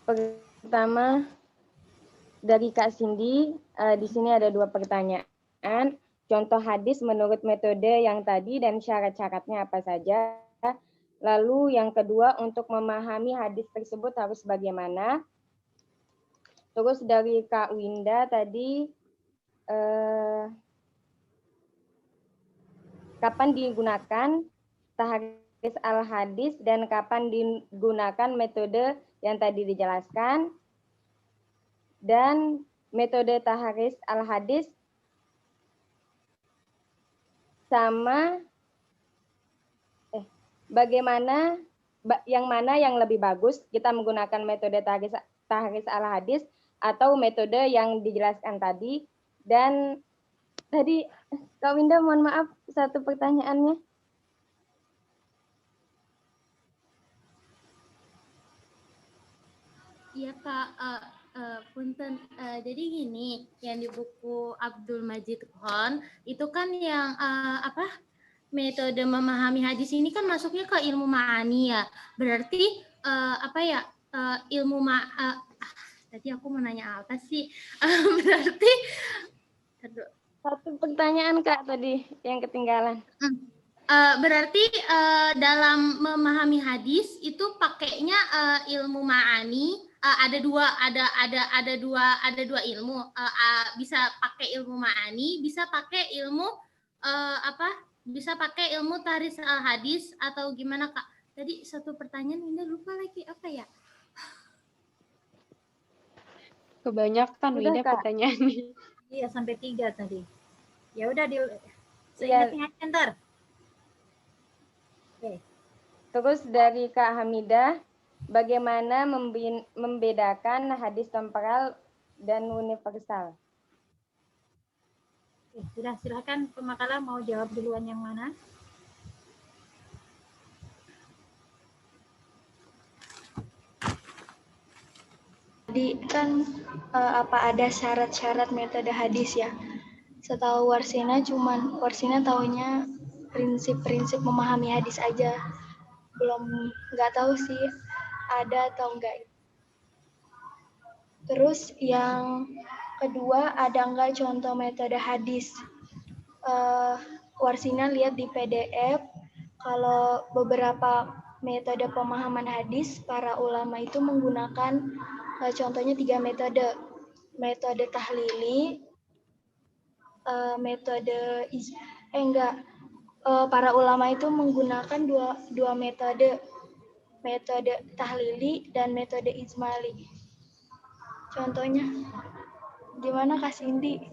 Pertama dari Kak Cindy, di sini ada 2 pertanyaan. Contoh hadis menurut metode yang tadi dan syarat-syaratnya apa saja. Lalu yang kedua, untuk memahami hadis tersebut harus bagaimana. Terus dari Kak Winda tadi, kapan digunakan tahris al-hadis dan kapan digunakan metode yang tadi dijelaskan. Dan metode tahris al-hadis sama bagaimana yang mana yang lebih bagus, kita menggunakan metode tahris al-hadis atau metode yang dijelaskan tadi. Dan tadi Kak Winda, mohon maaf, satu pertanyaannya. Iya Kak, punten. Jadi gini, yang di buku Abdul Majid Khan itu kan yang metode memahami hadis ini kan masuknya ke ilmu ma'ani ya. Berarti ilmu tadi aku mau nanya apa sih? Berarti satu pertanyaan Kak tadi yang ketinggalan. Berarti dalam memahami hadis itu pakainya ilmu ma'ani. Ada dua ilmu. Bisa pakai ilmu ma'ani, bisa pakai ilmu bisa pakai ilmu tahris al hadis atau gimana Kak? Tadi satu pertanyaan Winda lupa lagi apa ya? Kebanyakan Winda pertanyaannya. Iya, sampai 3 tadi. Ya udah seingat-ingatnya ntar. Oke. Terus dari Kak Hamidah, bagaimana membedakan hadis temporal dan universal? Oke, sudah, silakan pemakalah mau jawab duluan yang mana? Tadi kan apa ada syarat-syarat metode hadis ya? Setahu Warsina taunya prinsip-prinsip memahami hadis aja. Nggak tahu sih ada atau enggak. Terus yang kedua, ada nggak contoh metode hadis? Warsina lihat di PDF kalau beberapa metode pemahaman hadis para ulama itu menggunakan contohnya 3 metode. Metode tahlili, para ulama itu menggunakan dua metode tahlili dan metode ijmali. Contohnya gimana Kak Cindy?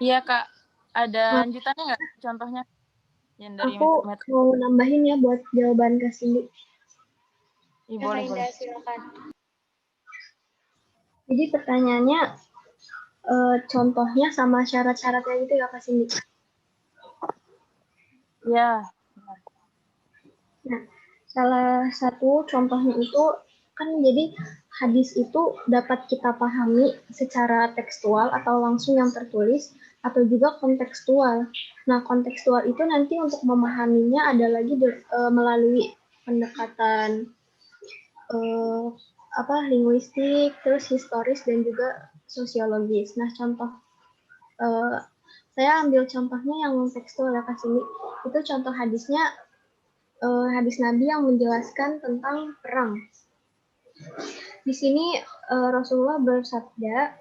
Iya Kak, ada lanjutannya nggak contohnya? Yang dari aku mau nambahin ya buat jawaban Kak Cindy. Ya, boleh. Silakan. Jadi pertanyaannya contohnya sama syarat-syaratnya gitu ya Kak Cindy? Ya. Nah, salah satu contohnya itu kan jadi hadis itu dapat kita pahami secara tekstual atau langsung yang tertulis atau juga kontekstual. Nah, kontekstual itu nanti untuk memahaminya ada lagi melalui pendekatan linguistik, terus historis dan juga sosiologis. Nah, contoh saya ambil contohnya yang tekstual ya Kak Cindy. Itu contoh hadisnya hadis Nabi yang menjelaskan tentang perang. Di sini Rasulullah bersabda,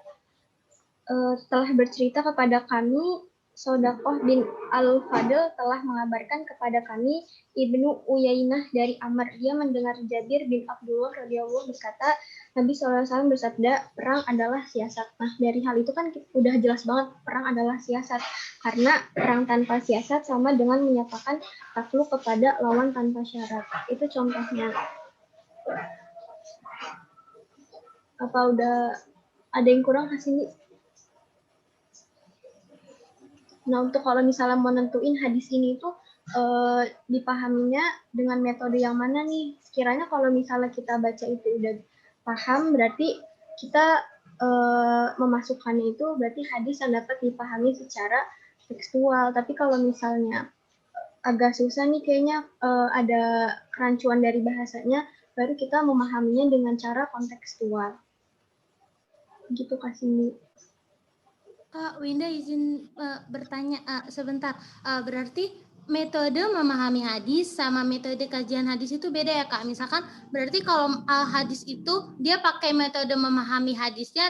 telah bercerita kepada kami, Sodakoh bin Al-Fadl telah mengabarkan kepada kami Ibnu Uyainah dari Amr. Dia mendengar Jabir bin Abdullah radhiyallahu berkata, Nabi SAW bersabda, perang adalah siasat. Nah, dari hal itu kan udah jelas banget perang adalah siasat. Karena perang tanpa siasat sama dengan menyatakan takluk kepada lawan tanpa syarat. Itu contohnya. Apa udah ada yang kurang Kak Cindy? Nah, untuk kalau misalnya mau nentuin hadis ini itu dipahaminya dengan metode yang mana nih? Sekiranya kalau misalnya kita baca itu udah paham, berarti kita memasukkannya itu berarti hadis yang dapat dipahami secara tekstual. Tapi kalau misalnya agak susah nih kayaknya, ada kerancuan dari bahasanya, baru kita memahaminya dengan cara kontekstual. Gitu Kak Cindy. Kak Winda izin bertanya sebentar. Berarti metode memahami hadis sama metode kajian hadis itu beda ya Kak? Misalkan berarti kalau hadis itu dia pakai metode memahami hadisnya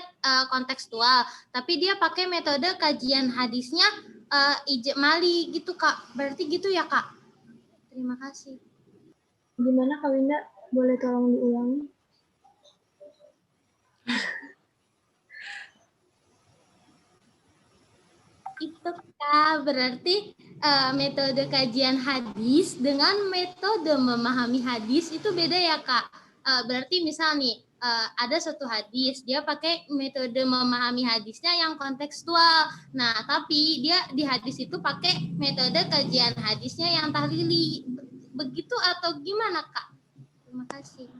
kontekstual, tapi dia pakai metode kajian hadisnya ijmali gitu Kak. Berarti gitu ya Kak? Terima kasih. Gimana Kak Winda? Boleh tolong diulangi? Itu Kak, berarti metode kajian hadis dengan metode memahami hadis itu beda ya Kak. Berarti misal nih ada satu hadis, dia pakai metode memahami hadisnya yang kontekstual. Nah, tapi dia di hadis itu pakai metode kajian hadisnya yang tahlili. Begitu atau gimana Kak? Terima kasih.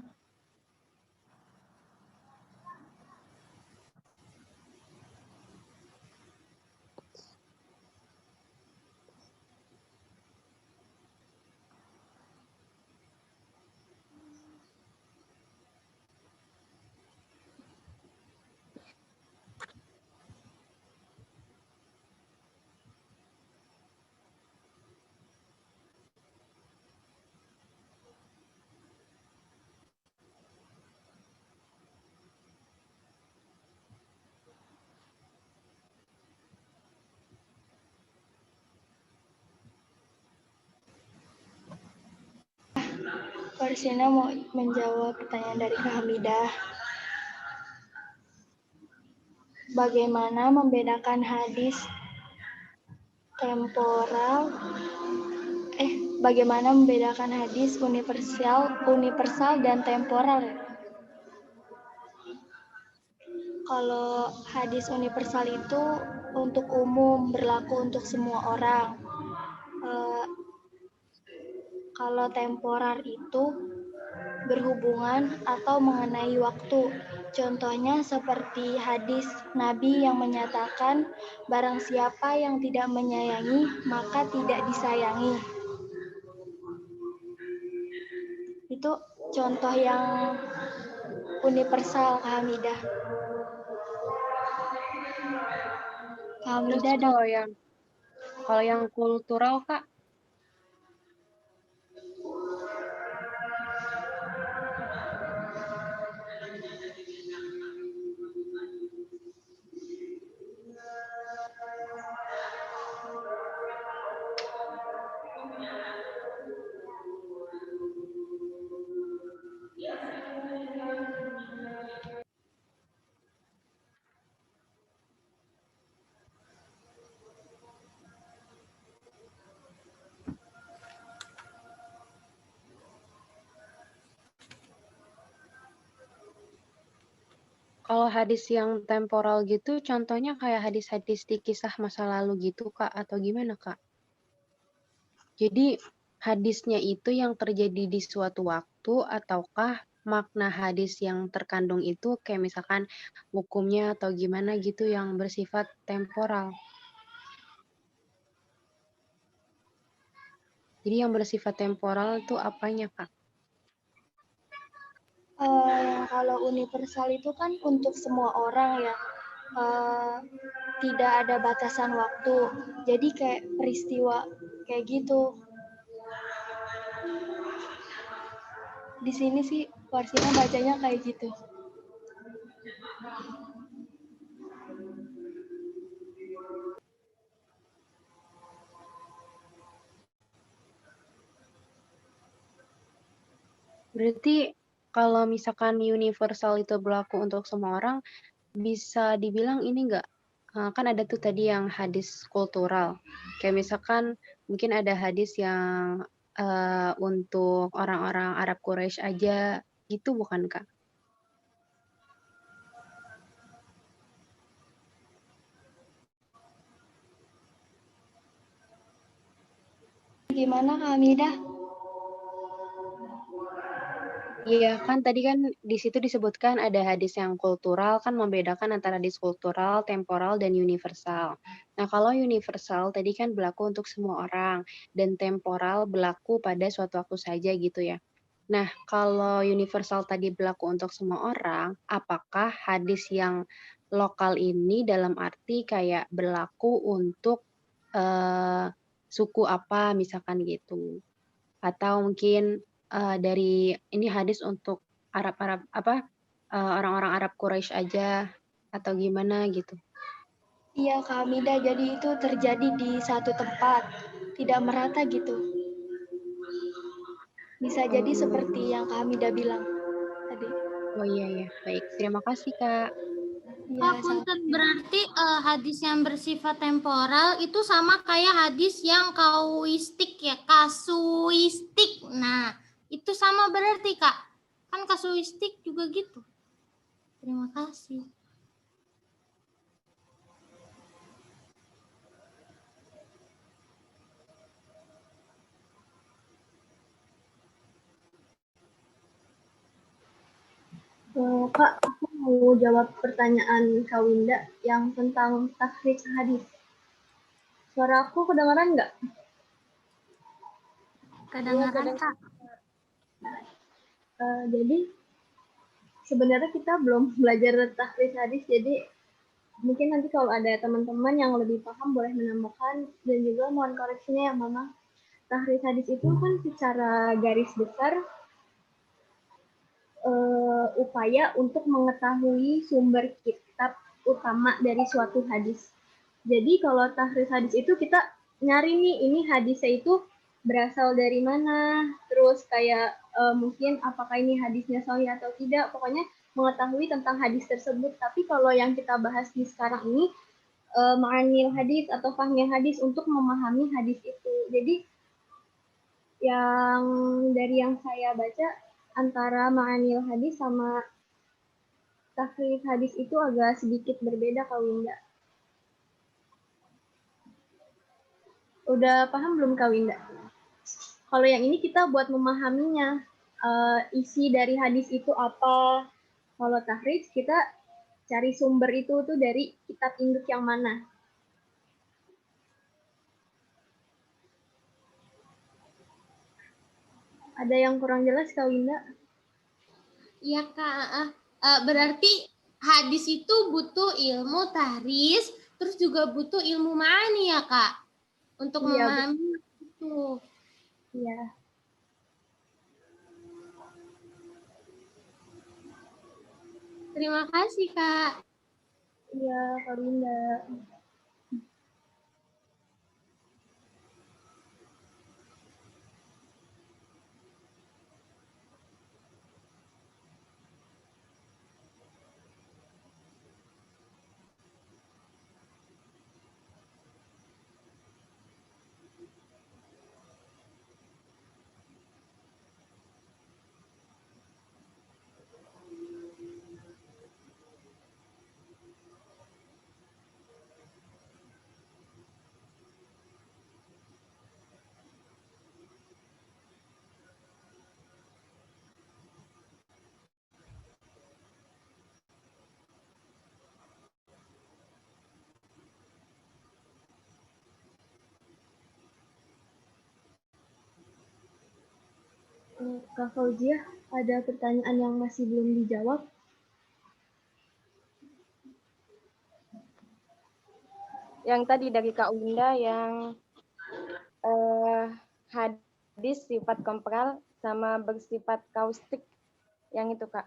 Farsina mau menjawab pertanyaan dari Kak Hamidah. Bagaimana membedakan hadis temporal? Bagaimana membedakan hadis universal dan temporal? Kalau hadis universal itu untuk umum, berlaku untuk semua orang. Kalau temporal itu berhubungan atau mengenai waktu. Contohnya seperti hadis Nabi yang menyatakan barang siapa yang tidak menyayangi maka tidak disayangi. Itu contoh yang universal, Kak Hamidah. Kak Hamidah ada kalau yang kultural Kak? Kalau hadis yang temporal gitu, contohnya kayak hadis-hadis di kisah masa lalu gitu, Kak, atau gimana, Kak? Jadi, hadisnya itu yang terjadi di suatu waktu, ataukah makna hadis yang terkandung itu kayak misalkan hukumnya atau gimana gitu yang bersifat temporal? Jadi yang bersifat temporal itu apanya, Kak? Kalau universal itu kan untuk semua orang ya, tidak ada batasan waktu. Jadi kayak peristiwa kayak gitu. Di sini sih Farsina bacanya kayak gitu. Berarti kalau misalkan universal itu berlaku untuk semua orang, bisa dibilang ini enggak, kan ada tuh tadi yang hadis kultural. Kayak misalkan mungkin ada hadis yang untuk orang-orang Arab Quraisy aja gitu bukan, Kak? Gimana Kak Hamidah? Iya, kan tadi kan di situ disebutkan ada hadis yang kultural, kan membedakan antara hadis kultural, temporal, dan universal. Nah, kalau universal tadi kan berlaku untuk semua orang, dan temporal berlaku pada suatu waktu saja gitu ya. Nah, kalau universal tadi berlaku untuk semua orang, apakah hadis yang lokal ini dalam arti kayak berlaku untuk suku apa misalkan gitu? Atau mungkin dari ini hadis untuk Arab-Arab orang-orang Arab Quraisy aja atau gimana gitu? Iya, Kak Hamida, jadi itu terjadi di satu tempat, tidak merata gitu. Bisa jadi seperti yang Kak Hamida bilang tadi. Oh iya ya, baik. Terima kasih Kak. Iya, Punten, berarti hadis yang bersifat temporal itu sama kayak hadis yang kauistik ya, kasuistik. Nah, itu sama berarti Kak. Kan kasuistik juga gitu. Terima kasih. Kak, aku mau jawab pertanyaan Kak Winda yang tentang tahrij hadis. Suara aku kedengaran nggak? Kedengaran Kak. Jadi sebenarnya kita belum belajar tahrij hadis, jadi mungkin nanti kalau ada teman-teman yang lebih paham boleh menambahkan, dan juga mohon koreksinya yang mana tahrij hadis itu kan secara garis besar upaya untuk mengetahui sumber kitab utama dari suatu hadis. Jadi kalau tahrij hadis itu kita nyari nih, ini hadisnya itu berasal dari mana, terus kayak mungkin apakah ini hadisnya sahih atau tidak, pokoknya mengetahui tentang hadis tersebut. Tapi kalau yang kita bahas di sekarang ini ma'anil hadis atau fahmil hadis, untuk memahami hadis itu. Jadi yang dari yang saya baca, antara ma'anil hadis sama tahrij hadis itu agak sedikit berbeda, Kak Winda. Udah paham belum, Kak Winda? Kalau yang ini kita buat memahaminya, isi dari hadis itu apa. Kalau tahrij kita cari sumber itu tuh dari kitab induk yang mana. Ada yang kurang jelas, Kak Winda? Iya Kak. Berarti hadis itu butuh ilmu tahris, terus juga butuh ilmu ma'ani ya Kak, untuk Iya, memahami itu. Iya. Terima kasih Kak. Iya, Kak Winda. Kak Fauziah, ada pertanyaan yang masih belum dijawab? Yang tadi dari Kak Winda yang hadis sifat kompral sama bersifat kaustik, yang itu Kak.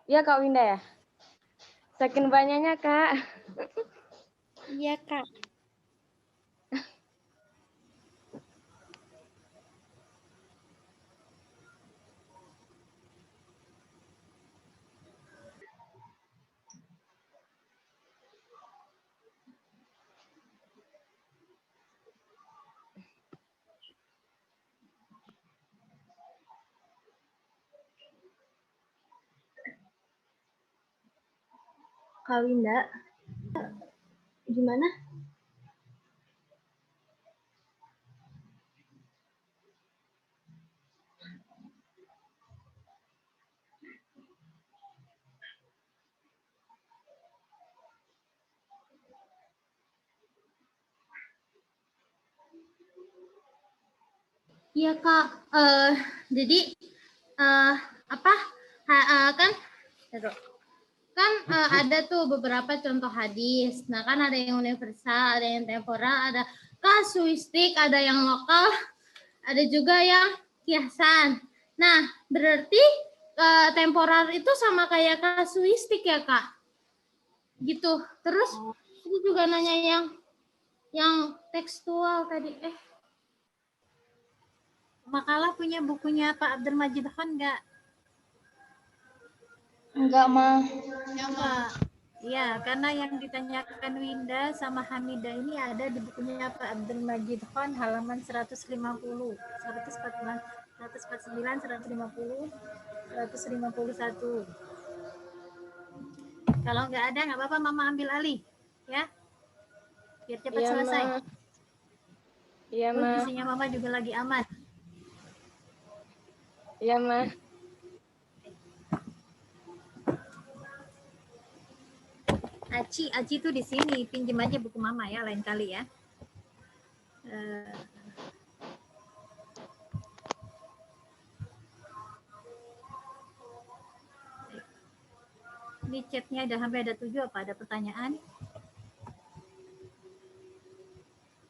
Iya Kak Winda ya? Saking banyaknya Kak. Iya Kak. Kak Winda, gimana? Iya Kak, jadi ada tuh beberapa contoh hadis. Nah kan ada yang universal, ada yang temporal, ada kasuistik, ada yang lokal, ada juga yang kiasan. Nah berarti temporal itu sama kayak kasuistik ya Kak? Gitu. Terus itu juga nanya yang tekstual tadi. Makalah punya bukunya Pak Abdul Majid Khan nggak? Enggak, Ma. Iya, karena yang ditanyakan Winda sama Hamida ini ada di bukunya Pak Abdul Majid Khan halaman 150, 149, 150, 151. Kalau nggak ada, nggak apa-apa, Mama ambil alih. Ya, biar cepat selesai. Iya, Ma. Kondisinya Mama juga lagi aman. Iya, Ma. Aci tuh di sini, pinjem aja buku Mama ya, lain kali ya. Ini chatnya udah sampai ada 7 apa? Ada pertanyaan?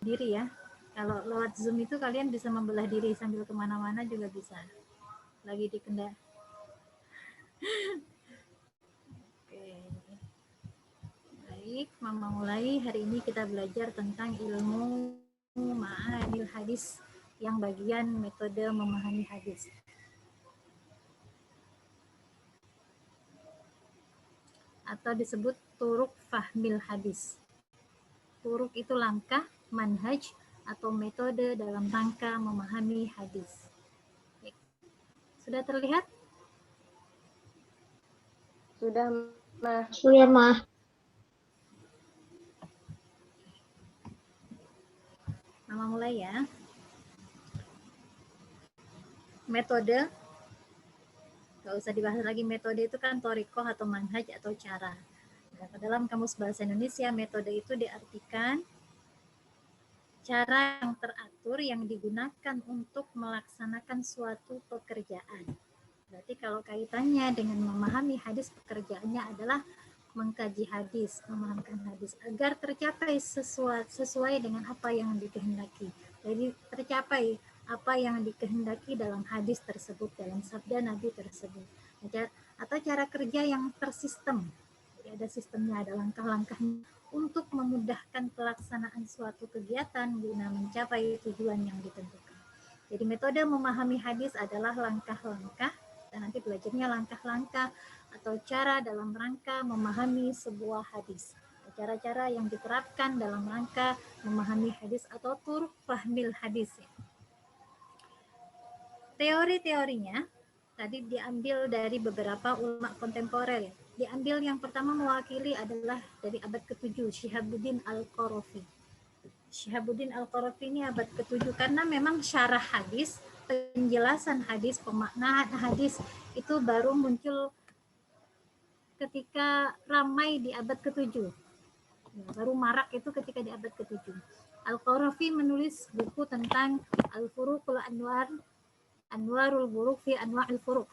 Diri ya. Kalau lewat Zoom itu kalian bisa membelah diri sambil kemana-mana juga bisa. Lagi di kendaraan. Baik, Mama mulai. Hari ini kita belajar tentang ilmu ma'anil hadis yang bagian metode memahami hadis. Atau disebut turuk fahmil hadis. Turuk itu langkah, manhaj, atau metode dalam rangka memahami hadis. Baik. Sudah terlihat? Sudah, Ma. Sudah, Ma. Mama mulai ya. Metode, gak usah dibahas lagi, metode itu kan torikoh atau manhaj atau cara. Nah, dalam Kamus Bahasa Indonesia, metode itu diartikan cara yang teratur yang digunakan untuk melaksanakan suatu pekerjaan. Berarti kalau kaitannya dengan memahami hadis, pekerjaannya adalah mengkaji hadis, memahamkan hadis agar tercapai sesuai dengan apa yang dikehendaki. Jadi tercapai apa yang dikehendaki dalam hadis tersebut, dalam sabda Nabi tersebut. Atau cara kerja yang tersistem. Jadi ada sistemnya, ada langkah-langkahnya untuk memudahkan pelaksanaan suatu kegiatan guna mencapai tujuan yang ditentukan. Jadi metode memahami hadis adalah langkah-langkah, dan nanti belajarnya langkah-langkah atau cara dalam rangka memahami sebuah hadis. Cara-cara yang diterapkan dalam rangka memahami hadis atau turuk fahmil hadis. Teori-teorinya tadi diambil dari beberapa ulama kontemporer. Diambil yang pertama mewakili adalah dari abad ke-7, Syihabuddin Al-Qarafi. Syihabuddin Al-Qarafi ini abad ke-7 karena memang syarah hadis, penjelasan hadis, pemaknaan hadis itu baru muncul ketika ramai di abad ke-7. Baru marak itu ketika di abad ke-7. Al-Qarafi menulis buku tentang Al-Furuqul Anwar, Anwarul Buruq fi Anwa'il Furuq.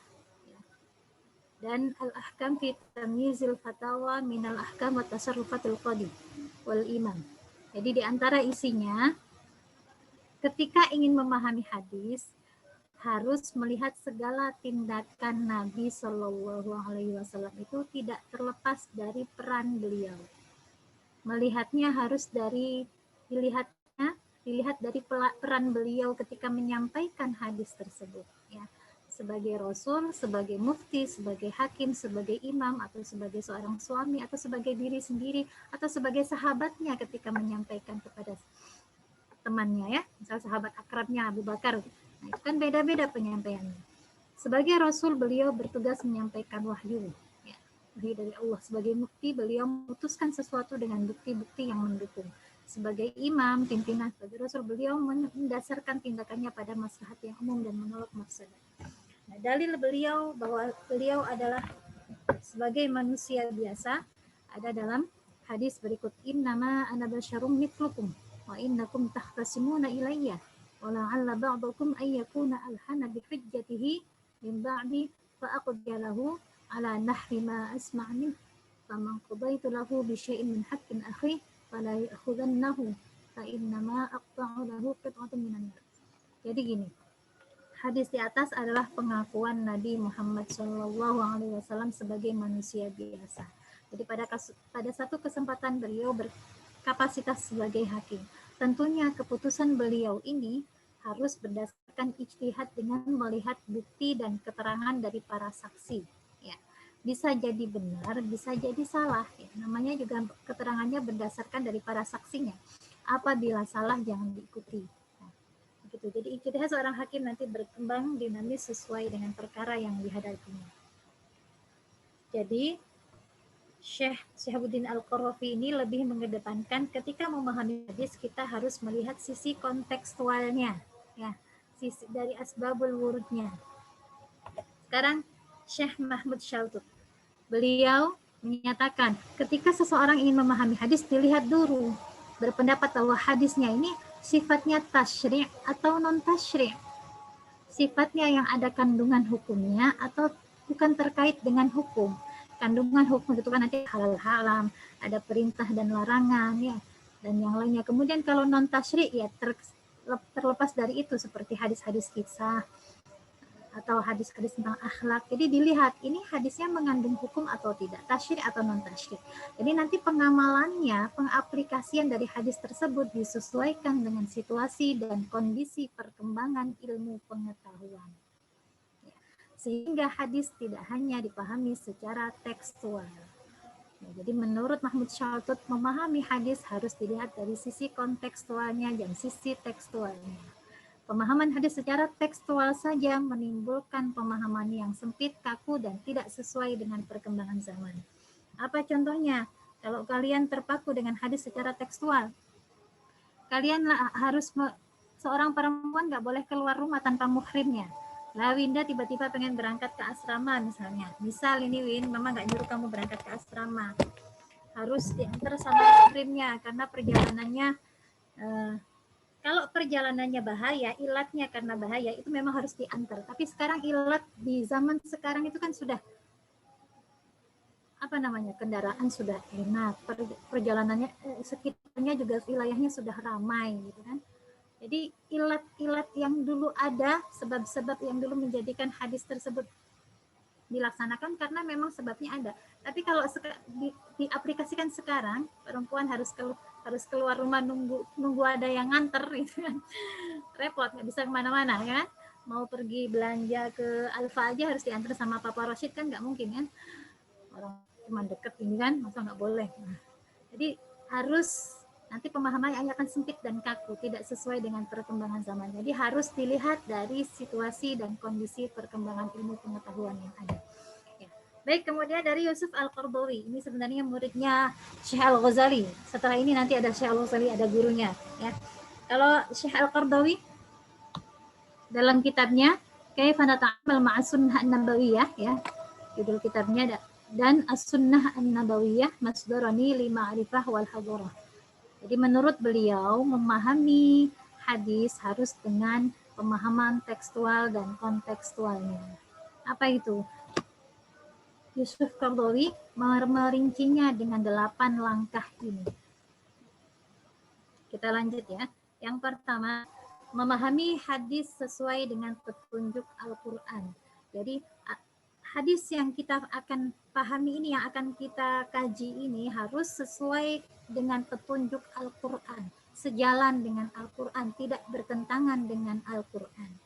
Dan Al-Ahkam fi Tamyizil Fatawa minal Ahkam wa Tasarrufatul Qadi wal Imam. Jadi di antara isinya, ketika ingin memahami hadis, harus melihat segala tindakan Nabi Shallallahu Alaihi Wasallam itu tidak terlepas dari peran beliau. Melihatnya harus dilihat dari peran beliau ketika menyampaikan hadis tersebut. Ya, sebagai Rasul, sebagai mufti, sebagai hakim, sebagai imam, atau sebagai seorang suami, atau sebagai diri sendiri, atau sebagai sahabatnya ketika menyampaikan kepada temannya, ya, misal sahabat akrabnya Abu Bakar. Nah, itu kan beda-beda penyampaiannya. Sebagai Rasul, beliau bertugas menyampaikan wahyu, ya, wahyu dari Allah. Sebagai mufti, beliau memutuskan sesuatu dengan bukti-bukti yang mendukung. Sebagai imam, pimpinan, sebagai Rasul, beliau mendasarkan tindakannya pada maslahat yang umum dan menolak mafsadat. Nah, dalil beliau bahwa beliau adalah sebagai manusia biasa ada dalam hadis berikut, innama ana basyarum mithlukum wa innakum tahtasimuna ilayya. wala'alla ba'dakum ay yakuna alhana bihujjatihi min ba'di fa'aqdiya lahu ala nahri ma asma' min faman qadaitu lahu bi syai'in min haqqin akhi fala ya'khudannahu fa innama aqta'u lahu qit'atun minan nar. Jadi gini, hadis di atas adalah pengakuan Nabi Muhammad SAW sebagai manusia biasa. Jadi pada satu kesempatan beliau berkapasitas sebagai hakim. Tentunya keputusan beliau ini harus berdasarkan ijtihad dengan melihat bukti dan keterangan dari para saksi. Ya, bisa jadi benar, bisa jadi salah. Ya, namanya juga keterangannya berdasarkan dari para saksinya. Apabila salah jangan diikuti. Gitu. Jadi ijtihad seorang hakim nanti berkembang dinamis sesuai dengan perkara yang dihadapinya. Jadi Syekh Syihabuddin Al-Qarafi ini lebih mengedepankan ketika memahami hadis kita harus melihat sisi kontekstualnya, ya, sisi dari asbabul wurudnya. Sekarang Syekh Mahmud Shaltut, beliau menyatakan ketika seseorang ingin memahami hadis dilihat dulu, berpendapat bahwa hadisnya ini sifatnya tasyri' atau non tasyri', sifatnya yang ada kandungan hukumnya atau bukan terkait dengan hukum. Kandungan hukum itu kan nanti halal haram, ada perintah dan larangan, ya, dan yang lainnya. Kemudian kalau non tasyri' ya terlepas dari itu seperti hadis-hadis kisah atau hadis-hadis tentang akhlak. Jadi dilihat ini hadisnya mengandung hukum atau tidak, tasyri' atau non tasyri'. Jadi nanti pengamalannya, pengaplikasian dari hadis tersebut disesuaikan dengan situasi dan kondisi perkembangan ilmu pengetahuan. Sehingga hadis tidak hanya dipahami secara tekstual. Ya, jadi menurut Mahmud Shaltut, memahami hadis harus dilihat dari sisi kontekstualnya dan sisi tekstualnya. Pemahaman hadis secara tekstual saja menimbulkan pemahaman yang sempit, kaku, dan tidak sesuai dengan perkembangan zaman. Apa contohnya? Kalau kalian terpaku dengan hadis secara tekstual, kalian harus, seorang perempuan nggak boleh keluar rumah tanpa muhrimnya. Lah Winda tiba-tiba pengen berangkat ke asrama misalnya. Misal ini Win, mama nggak nyuruh kamu berangkat ke asrama. Harus diantar sama muhrimnya karena perjalanannya, kalau perjalanannya bahaya, ilatnya karena bahaya, itu memang harus diantar. Tapi sekarang ilat di zaman sekarang itu kan sudah, apa namanya, kendaraan sudah enak, perjalanannya sekitarnya juga wilayahnya sudah ramai gitu kan. Jadi ilat-ilat yang dulu ada, sebab-sebab yang dulu menjadikan hadis tersebut dilaksanakan karena memang sebabnya ada. Tapi kalau diaplikasikan sekarang, perempuan harus keluar rumah nunggu ada yang nganter gitu kan. Repot, nggak bisa kemana-mana kan. Mau pergi belanja ke Alfa aja harus diantar sama Papa Rashid kan, nggak mungkin kan. Orang cuma deket ini kan, masa nggak boleh. Nah, jadi harus nanti pemahamannya akan sempit dan kaku, tidak sesuai dengan perkembangan zaman. Jadi harus dilihat dari situasi dan kondisi perkembangan ilmu pengetahuan yang ada. Ya. Baik, kemudian dari Yusuf Al-Qardawi, ini sebenarnya muridnya Syekh Al-Ghazali. Setelah ini nanti ada Syekh Al-Ghazali, ada gurunya. Ya. Kalau Syekh Al-Qardawi dalam kitabnya Kaifa Nata'amal Ma'as Sunnah An-Nabawiyah, ya, judul kitabnya ada, dan As-Sunnah An-Nabawiyah Masdarani li Ma'rifah wal Hadarah. Jadi menurut beliau memahami hadis harus dengan pemahaman tekstual dan kontekstualnya. Apa itu? Yusuf Qardawi merincinya dengan 8 langkah ini. Kita lanjut ya. Yang pertama, memahami hadis sesuai dengan petunjuk Al-Quran. Jadi hadis yang kita akan pahami ini, yang akan kita kaji ini harus sesuai dengan petunjuk Al-Quran, sejalan dengan Al-Quran, tidak bertentangan dengan Al-Quran.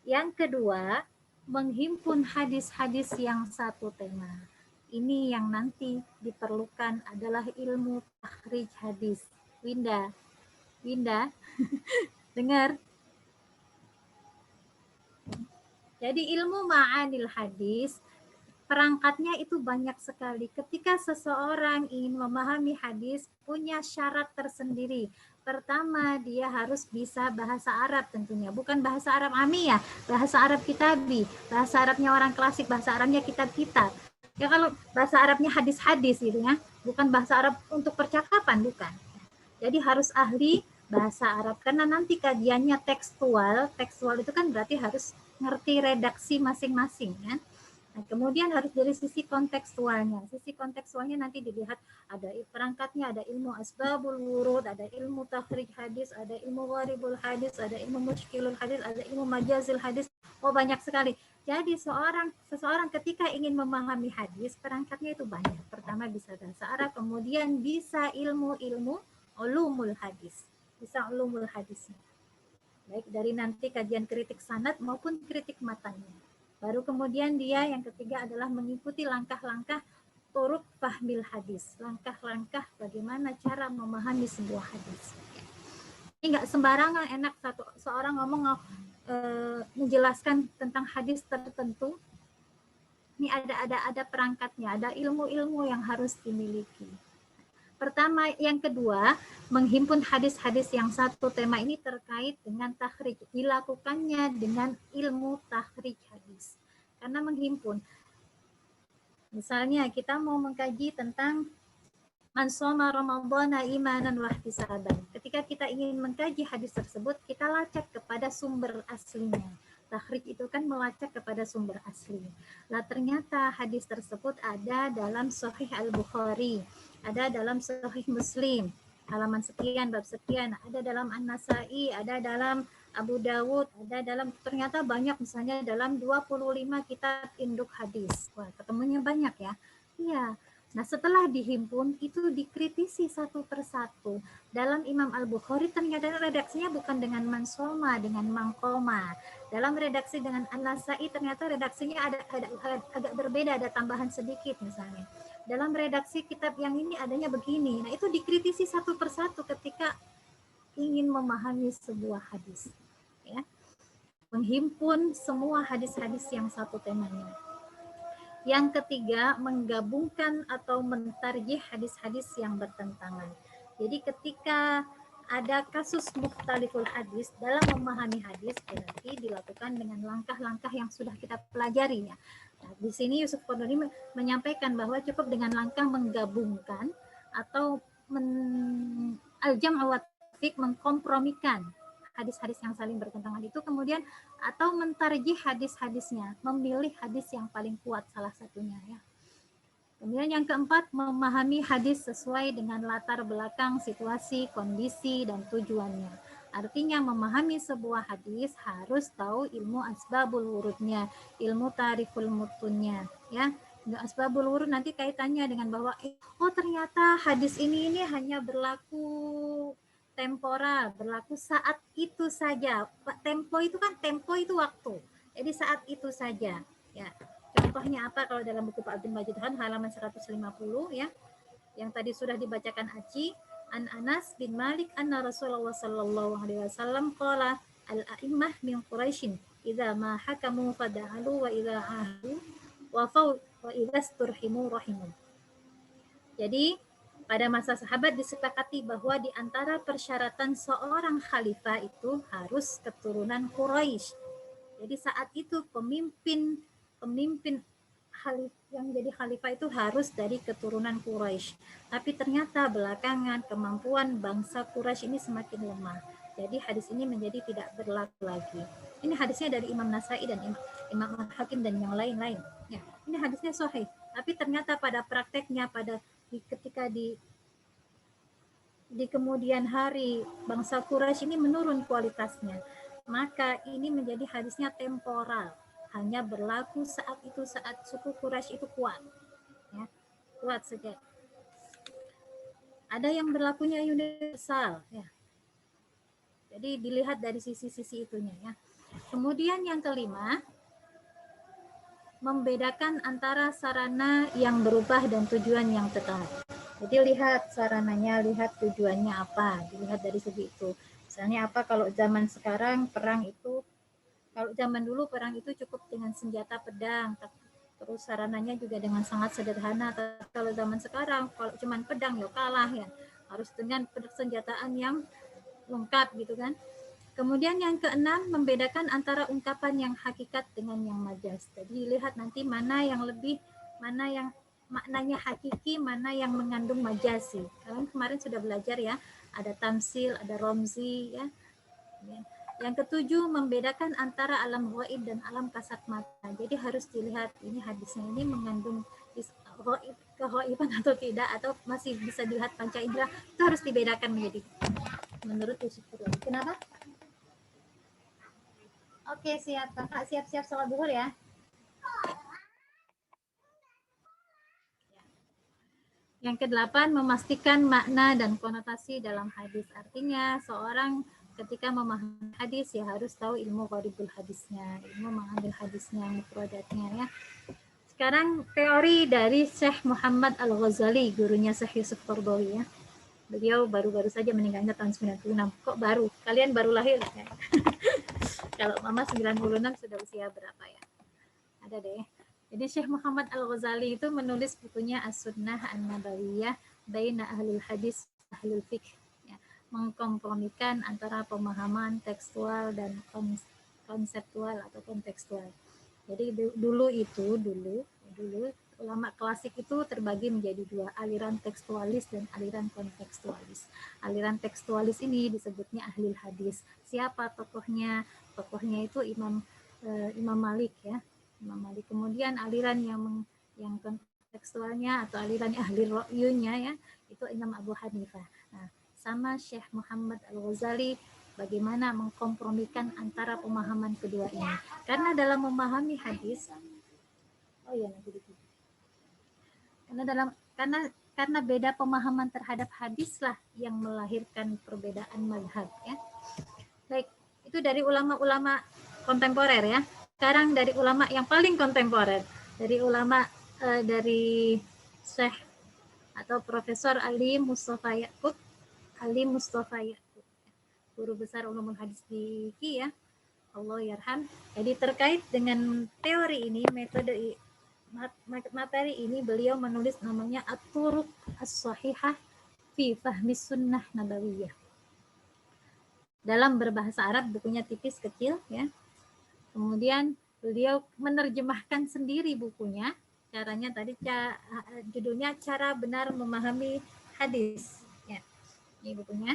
Yang kedua, menghimpun hadis-hadis yang satu tema. Ini yang nanti diperlukan adalah ilmu takhrij hadis. Winda, dengar. Jadi ilmu ma'anil hadis, perangkatnya itu banyak sekali. Ketika seseorang ingin memahami hadis, punya syarat tersendiri. Pertama, dia harus bisa bahasa Arab tentunya. Bukan bahasa Arab amiyah, bahasa Arab kitabi. Bahasa Arabnya orang klasik, bahasa Arabnya kitab-kitab. Ya kalau bahasa Arabnya hadis-hadis gitu ya. Bukan bahasa Arab untuk percakapan, bukan. Jadi harus ahli bahasa Arab, karena nanti kajiannya tekstual itu kan berarti harus ngerti redaksi masing-masing kan. Nah, kemudian harus dari sisi kontekstualnya. Sisi kontekstualnya nanti dilihat ada perangkatnya, ada ilmu asbabul wurud, ada ilmu takhrij hadis, ada ilmu gharibul hadis, ada ilmu muskilul hadis, ada ilmu majazil hadis. Oh, banyak sekali. Jadi seseorang ketika ingin memahami hadis, perangkatnya itu banyak. Pertama bisa bahasa Arab, kemudian bisa ilmu-ilmu ulumul hadis. Bisa ulumul hadisnya. Baik dari nanti kajian kritik sanad maupun kritik matanya. Baru kemudian dia yang ketiga adalah mengikuti langkah-langkah turuk fahmil hadis. Langkah-langkah bagaimana cara memahami sebuah hadis. Ini nggak sembarangan enak seorang ngomong menjelaskan tentang hadis tertentu. Ini ada perangkatnya, ada ilmu-ilmu yang harus dimiliki. Pertama, yang kedua, menghimpun hadis-hadis yang satu tema ini terkait dengan takhrij. Dilakukannya dengan ilmu takhrij hadis. Karena menghimpun. Misalnya kita mau mengkaji tentang man shoma ramadhana imanan wa ihtisaban. Ketika kita ingin mengkaji hadis tersebut, kita lacak kepada sumber aslinya. Takhrij itu kan melacak kepada sumber asli. Lah ternyata hadis tersebut ada dalam Sahih Al-Bukhari, ada dalam Sahih Muslim, halaman sekian, bab sekian, ada dalam An-Nasai, ada dalam Abu Dawud, ada dalam, ternyata banyak, misalnya dalam 25 kitab induk hadis. Wah, ketemunya banyak ya. Iya. Nah, setelah dihimpun, itu dikritisi satu persatu. Dalam Imam Al-Bukhari ternyata redaksinya bukan dengan mansoma, dengan mangkoma. Dalam redaksi dengan An-Nasai ternyata redaksinya agak berbeda, ada tambahan sedikit misalnya. Dalam redaksi kitab yang ini adanya begini. Nah, itu dikritisi satu persatu ketika ingin memahami sebuah hadis. Ya. Menghimpun semua hadis-hadis yang satu temanya. Yang ketiga, menggabungkan atau mentarjih hadis-hadis yang bertentangan. Jadi ketika ada kasus mukhtaliful hadis, dalam memahami hadis berarti dilakukan dengan langkah-langkah yang sudah kita pelajari ya. Nah, di sini Yusuf Qaradawi menyampaikan bahwa cukup dengan langkah menggabungkan atau al-jam'u wa tafriq, mengkompromikan hadis-hadis yang saling bertentangan itu, kemudian atau mentarjih hadis-hadisnya, memilih hadis yang paling kuat salah satunya ya. Kemudian yang keempat, memahami hadis sesuai dengan latar belakang, situasi, kondisi, dan tujuannya. Artinya memahami sebuah hadis harus tahu ilmu asbabul wurudnya, ilmu tariful mutunnya ya. Asbabul wurud nanti kaitannya dengan bahwa oh ternyata hadis ini hanya berlaku temporal, berlaku saat itu saja. Tempo itu kan, tempo itu waktu. Jadi saat itu saja. Ya. Contohnya apa kalau dalam buku Pak Abdul Majid Khan halaman 150 ya. Yang tadi sudah dibacakan Aci, An Anas bin Malik anna Rasulullah sallallahu alaihi wasallam qala al-a'immah min Quraisyin idza ma hakamu fada'alu wa idza ahdu wa faw wa idza sturhimu rahimun. Jadi pada masa sahabat disepakati bahwa di antara persyaratan seorang khalifah itu harus keturunan Quraisy. Jadi saat itu pemimpin yang jadi khalifah itu harus dari keturunan Quraisy. Tapi ternyata belakangan kemampuan bangsa Quraisy ini semakin lemah. Jadi hadis ini menjadi tidak berlaku lagi. Ini hadisnya dari Imam Nasai dan Imam Al-Hakim dan yang lain-lain. Ya, ini hadisnya sahih. Tapi ternyata pada prakteknya ketika di kemudian hari bangsa Quraisy ini menurun kualitasnya, maka ini menjadi hadisnya temporal, hanya berlaku saat itu, saat suku Quraisy itu kuat ya, kuat saja. Ada yang berlakunya universal ya, jadi dilihat dari sisi-sisi itunya ya. Kemudian yang kelima, membedakan antara sarana yang berubah dan tujuan yang tetap. Jadi lihat sarananya, lihat tujuannya apa, dilihat dari segi itu. Misalnya apa kalau zaman sekarang perang itu, kalau zaman dulu perang itu cukup dengan senjata pedang, terus sarananya juga dengan sangat sederhana. Tapi kalau zaman sekarang kalau cuma pedang ya kalah ya, harus dengan persenjataan yang lengkap gitu kan. Kemudian yang keenam, membedakan antara ungkapan yang hakikat dengan yang majaz. Jadi lihat nanti mana yang maknanya hakiki, mana yang mengandung majazi. Kalian kemarin sudah belajar ya, ada tamsil, ada romzi, ya. Yang ketujuh, membedakan antara alam ghaib dan alam kasat mata. Jadi harus dilihat ini hadisnya ini mengandung keghaiban atau tidak, atau masih bisa dilihat panca indera, itu harus dibedakan menjadi menurut Yusuf Qaradawi. Kenapa? Oke, siap Kakak, siap-siap sholat zuhur ya. Yang kedelapan, memastikan makna dan konotasi dalam hadis. Artinya seorang ketika memahami hadis ya harus tahu ilmu gharibul hadisnya, ilmu mengambil hadisnya, mufradatnya ya. Sekarang teori dari Syekh Muhammad Al-Ghazali, gurunya Syekh Yusuf Qaradawi ya. Beliau baru-baru saja meninggalnya tahun 96. Kok baru? Kalian baru lahir ya? Kalau Mama 96 sudah usia berapa ya? Ada deh. Jadi Syekh Muhammad Al-Ghazali itu menulis bukunya As-Sunnah An-Nabawiyah Baina Ahlul Hadis Ahlul Fiqh, ya, mengkompromikan antara pemahaman tekstual dan konseptual atau kontekstual. Jadi dulu ulama klasik itu terbagi menjadi dua, aliran tekstualis dan aliran kontekstualis. Aliran tekstualis ini disebutnya ahli hadis. Siapa tokohnya? Tokohnya itu Imam Malik ya. Imam Malik. Kemudian aliran yang kontekstualnya atau aliran ahli ro'yunya ya, itu Imam Abu Hanifah. Nah, sama Syekh Muhammad Al-Ghazali bagaimana mengkompromikan antara pemahaman kedua ini. Karena dalam memahami hadis, karena beda pemahaman terhadap hadis lah yang melahirkan perbedaan mazhab ya. Baik, itu dari ulama-ulama kontemporer ya. Sekarang dari ulama yang paling kontemporer, dari ulama dari Syekh atau Profesor Ali Mustafa Ya'qub, guru besar ulumul hadis di IKI ya, Allah yarham. Jadi terkait dengan teori ini, materi ini beliau menulis namanya At-Turuq As-Sahihah fi Fahmi Sunnah Nabawiyah. Dalam berbahasa Arab, bukunya tipis kecil ya. Kemudian beliau menerjemahkan sendiri bukunya. Caranya tadi judulnya Cara Benar Memahami Hadis. Ya, ini bukunya.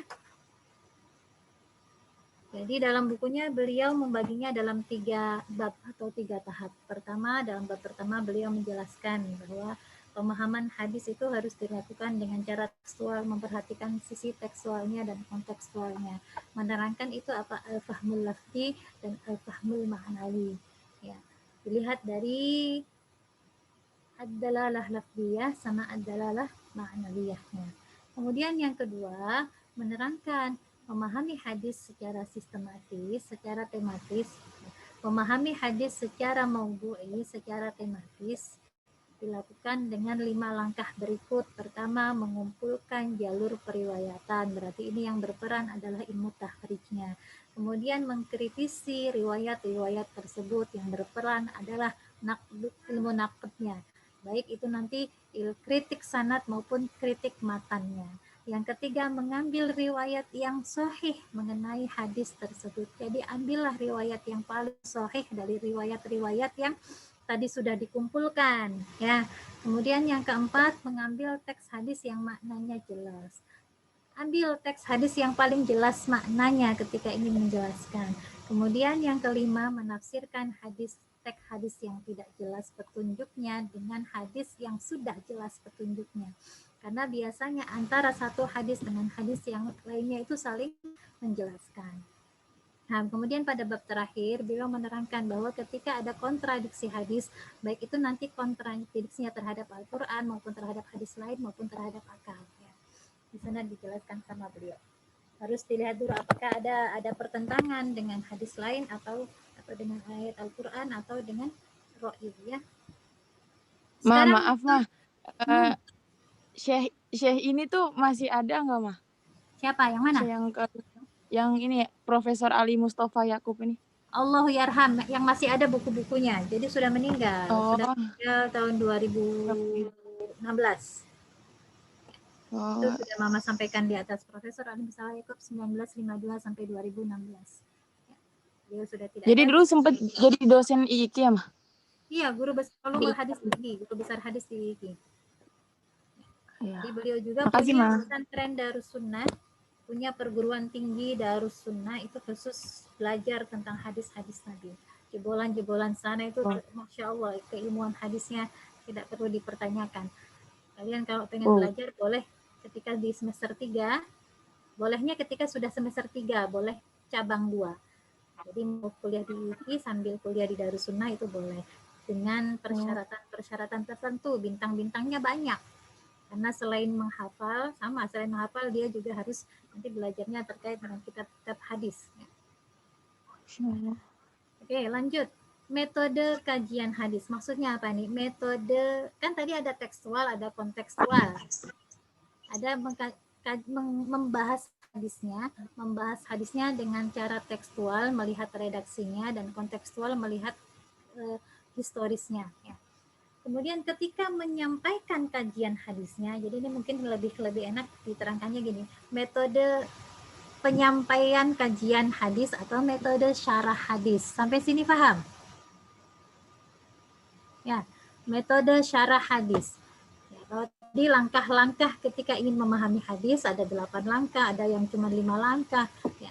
Jadi dalam bukunya beliau membaginya dalam 3 bab atau 3 tahap. Pertama, dalam bab pertama beliau menjelaskan bahwa pemahaman hadis itu harus dilakukan dengan cara tekstual, memperhatikan sisi tekstualnya dan kontekstualnya. Menerangkan itu apa al-fahmul lafzi dan al-fahmul ma'nawi. Ya, dilihat dari ad-dalalah lafziyah sama ad-dalalah ma'nawiyahnya. Kemudian yang kedua, menerangkan memahami hadis secara sistematis, secara tematis, memahami hadis secara maudu'i, secara tematis, dilakukan dengan 5 langkah berikut. Pertama, mengumpulkan jalur periwayatan, berarti ini yang berperan adalah ilmu takhrijnya. Kemudian mengkritisi riwayat-riwayat tersebut, yang berperan adalah ilmu naqdnya, baik itu nanti kritik sanad maupun kritik matannya. Yang ketiga, mengambil riwayat yang sahih mengenai hadis tersebut. Jadi ambillah riwayat yang paling sahih dari riwayat-riwayat yang tadi sudah dikumpulkan ya. Kemudian yang keempat, mengambil teks hadis yang maknanya jelas. Ambil teks hadis yang paling jelas maknanya ketika ingin menjelaskan. Kemudian yang kelima, menafsirkan teks hadis yang tidak jelas petunjuknya dengan hadis yang sudah jelas petunjuknya. Karena biasanya antara satu hadis dengan hadis yang lainnya itu saling menjelaskan. Nah, kemudian pada bab terakhir, beliau menerangkan bahwa ketika ada kontradiksi hadis, baik itu nanti kontradiksinya terhadap Al-Quran maupun terhadap hadis lain maupun terhadap akal. Ya. Di sana dijelaskan sama beliau. Harus dilihat dulu apakah ada pertentangan dengan hadis lain atau dengan ayat Al-Quran atau dengan ro'i ya. Sekarang, Maaf Syekh ini tuh masih ada nggak, Ma? Siapa? Yang mana? Yang ini Profesor Ali Mustafa Ya'qub ini. Allahu yarham, yang masih ada buku-bukunya. Jadi sudah meninggal. Sudah meninggal tahun 2016. Itu sudah Mama sampaikan di atas. Profesor Ali Mustafa Ya'qub 1952 sampai 2016. Ya, dia sudah tidak Jadi ada. dulu sempat jadi dosen IIKI ya, Ma? Iya, guru besar ulumul hadis di IIKI, guru besar hadis di IIKI. Ya. Jadi beliau juga punya pesantren Darus Sunnah, punya perguruan tinggi Darus Sunnah itu khusus belajar tentang hadis-hadis Nabi. Jebolan-jebolan sana itu Masya Allah, keilmuan hadisnya tidak perlu dipertanyakan. Kalian kalau pengen belajar boleh ketika di semester 3, bolehnya ketika sudah semester 3, boleh cabang 2. Jadi mau kuliah di UI sambil kuliah di Darus Sunnah itu boleh. Dengan persyaratan-persyaratan tertentu, bintang-bintangnya banyak. Karena selain menghafal, selain menghafal dia juga harus nanti belajarnya terkait dengan kitab-kitab hadis. Oke, lanjut. Metode kajian hadis. Maksudnya apa nih? Metode, kan tadi ada tekstual, ada kontekstual. Ada membahas hadisnya dengan cara tekstual, melihat redaksinya, dan kontekstual melihat historisnya. Ya. Kemudian ketika menyampaikan kajian hadisnya, jadi ini mungkin lebih enak diterangkannya gini, metode penyampaian kajian hadis atau metode syarah hadis. Sampai sini paham? Ya, metode syarah hadis. Ya, kalau di langkah-langkah ketika ingin memahami hadis ada 8 langkah, ada yang cuma 5 langkah. Ya,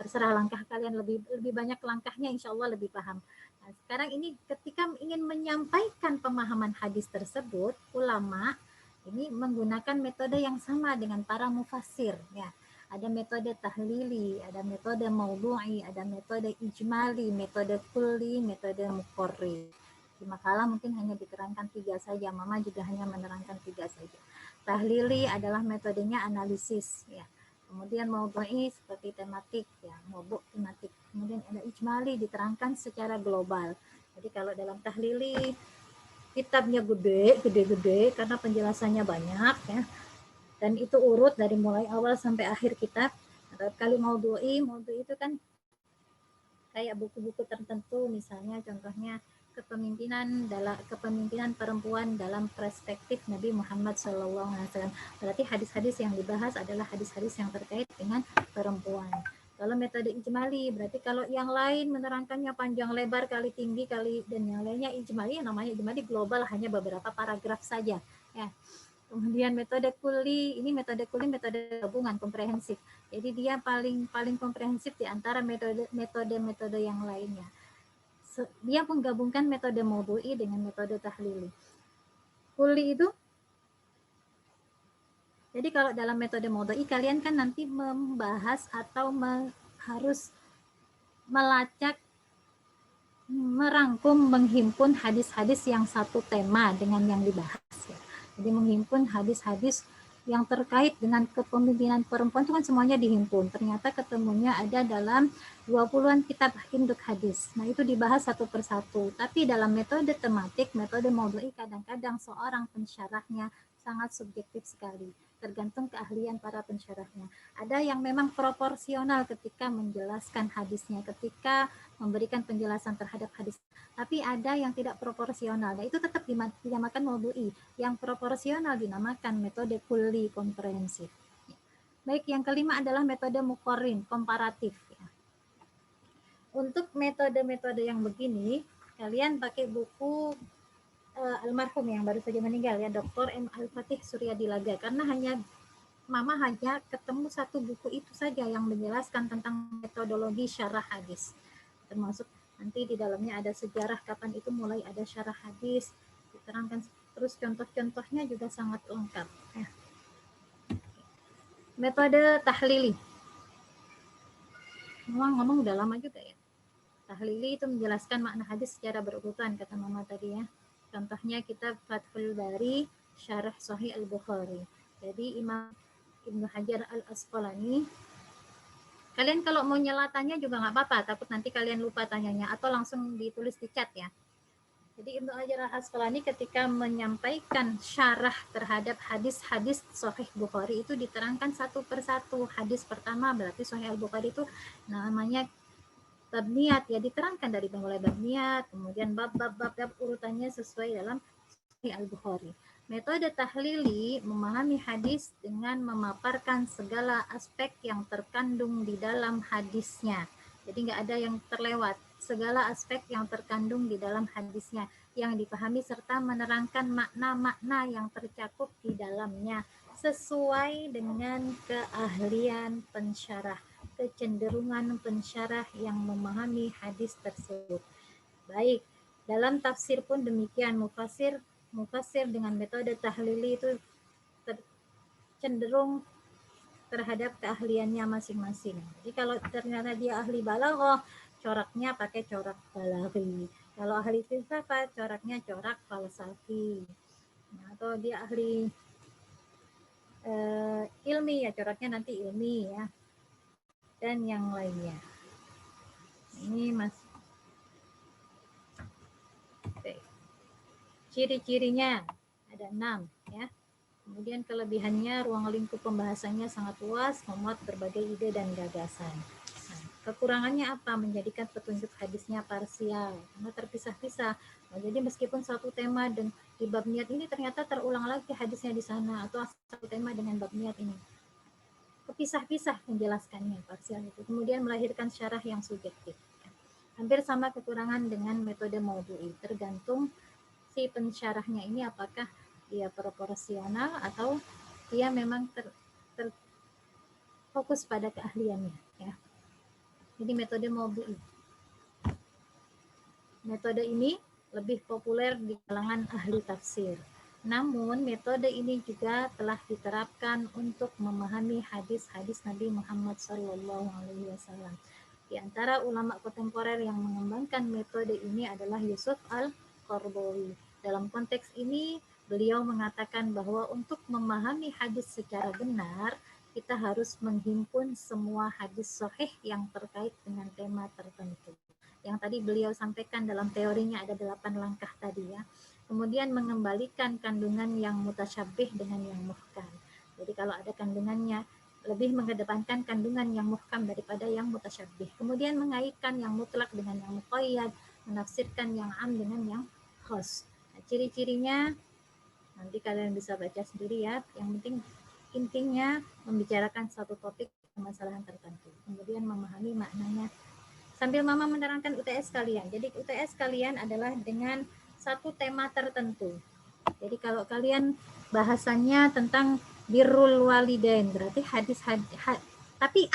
terserah langkah kalian, lebih banyak langkahnya insya Allah lebih paham. Nah, sekarang ini ketika ingin menyampaikan pemahaman hadis tersebut, ulama ini menggunakan metode yang sama dengan para mufassir. Ya. Ada metode tahlili, ada metode maudhu'i, ada metode ijmali, metode kulli, metode muqarrir. Di makalah mungkin hanya diterangkan 3 saja, Mama juga hanya menerangkan 3 saja. Tahlili adalah metodenya analisis, ya. Kemudian maudhu'i seperti tematik, ya, maudhu' tematik. Kemudian ada ijmali diterangkan secara global. Jadi kalau dalam tahlili kitabnya gede karena penjelasannya banyak, ya. Dan itu urut dari mulai awal sampai akhir kitab. Nah, kali maudhu'i itu kan kayak buku-buku tertentu, misalnya contohnya kepemimpinan perempuan dalam perspektif Nabi Muhammad SAW. Berarti hadis-hadis yang dibahas adalah hadis-hadis yang terkait dengan perempuan. Kalau metode ijmali, berarti kalau yang lain menerangkannya panjang lebar, kali tinggi, kali dan yang lainnya ijmali, namanya ijmali global, hanya beberapa paragraf saja. Ya. Kemudian metode kulli, ini metode gabungan komprehensif. Jadi dia paling komprehensif di antara metode yang lainnya. Dia menggabungkan metode maudhu'i dengan metode tahlili. Kulli itu, jadi kalau dalam metode maudhu'i kalian kan nanti membahas atau harus melacak, merangkum, menghimpun hadis-hadis yang satu tema dengan yang dibahas. Ya. Jadi menghimpun hadis-hadis yang terkait dengan kepemimpinan perempuan itu kan semuanya dihimpun. Ternyata ketemunya ada dalam 20-an kitab induk hadis. Nah itu dibahas satu persatu. Tapi dalam metode tematik, metode maudhu'i kadang-kadang seorang pensyarahnya sangat subjektif sekali. Tergantung keahlian para pensyarahnya. Ada yang memang proporsional ketika menjelaskan hadisnya, ketika memberikan penjelasan terhadap hadis. Tapi ada yang tidak proporsional. Nah itu tetap dinamakan maudhu'i. Yang proporsional dinamakan metode kulli, komprehensif. Baik, yang kelima adalah metode muqarrin, komparatif. Untuk metode-metode yang begini, kalian pakai buku almarhum yang baru saja meninggal, ya, Dr. M. Al-Fatih Suryadilaga, karena Mama hanya ketemu satu buku itu saja yang menjelaskan tentang metodologi syarah hadis. Termasuk nanti di dalamnya ada sejarah kapan itu mulai ada syarah hadis, diterangkan terus contoh-contohnya juga sangat lengkap. Ya. Metode tahlili. Ngomong udah lama juga ya. Tahlili itu menjelaskan makna hadis secara berurutan, kata Mama tadi ya. Contohnya kitab Fathul Bari, Syarah Sahih Al-Bukhari. Jadi Imam Ibnu Hajar Al-Asqalani, kalian kalau mau nyelatannya juga nggak apa-apa, takut nanti kalian lupa tanyanya, atau langsung ditulis di chat ya. Jadi Ibnu Hajar Al-Asqalani ketika menyampaikan syarah terhadap hadis-hadis Sahih Bukhari itu diterangkan satu persatu. Hadis pertama berarti Sahih Al-Bukhari itu namanya bab niat, ya, diterangkan dari mulai bab niat, kemudian bab urutannya sesuai dalam Sahih Al-Bukhari. Metode tahlili memahami hadis dengan memaparkan segala aspek yang terkandung di dalam hadisnya. Jadi nggak ada yang terlewat. Segala aspek yang terkandung di dalam hadisnya yang dipahami serta menerangkan makna-makna yang tercakup di dalamnya. sesuai dengan keahlian pensyarah, kecenderungan pensyarah yang memahami hadis tersebut. Baik, dalam tafsir pun demikian, mufasir dengan metode tahlili itu cenderung terhadap keahliannya masing-masing. Jadi kalau ternyata dia ahli balaghah, coraknya pakai corak balaghi. Kalau ahli filsafat, coraknya corak falsafi. Nah, atau dia ahli ilmi, ya coraknya nanti ilmi ya. Dan yang lainnya. Ini Mas. Oke. Ciri-cirinya ada 6 ya. Kemudian kelebihannya, ruang lingkup pembahasannya sangat luas, memuat berbagai ide dan gagasan. Nah, kekurangannya apa? Menjadikan petunjuk hadisnya parsial, karena terpisah-pisah. Nah, jadi meskipun satu tema dan di bab niat ini ternyata terulang lagi hadisnya di sana, atau satu tema dengan bab niat ini. Kepisah-pisah menjelaskannya, parsial itu. Kemudian melahirkan syarah yang subjektif. Hampir sama kekurangan dengan metode maudhu'i, tergantung si pensyarahnya ini apakah dia proporsional atau dia memang fokus pada keahliannya ya. Jadi metode maudhu'i. Metode ini lebih populer di kalangan ahli tafsir. Namun metode ini juga telah diterapkan untuk memahami hadis-hadis Nabi Muhammad SAW. Di antara ulama kontemporer yang mengembangkan metode ini adalah Yusuf Al-Qaradawi. Dalam konteks ini beliau mengatakan bahwa untuk memahami hadis secara benar, kita harus menghimpun semua hadis sahih yang terkait dengan tema tertentu. Yang tadi beliau sampaikan dalam teorinya ada 8 langkah tadi ya. Kemudian mengembalikan kandungan yang mutasyabih dengan yang muhkam. Jadi kalau ada kandungannya, lebih mengedepankan kandungan yang muhkam daripada yang mutasyabih. Kemudian mengaitkan yang mutlak dengan yang muqayyad, menafsirkan yang am dengan yang khas. Nah, ciri-cirinya nanti kalian bisa baca sendiri ya. Yang penting intinya membicarakan satu topik permasalahan tertentu. Kemudian memahami maknanya. Sambil Mama menerangkan UTS kalian. Jadi UTS kalian adalah dengan satu tema tertentu. Jadi kalau kalian bahasannya tentang birrul walidain, berarti tapi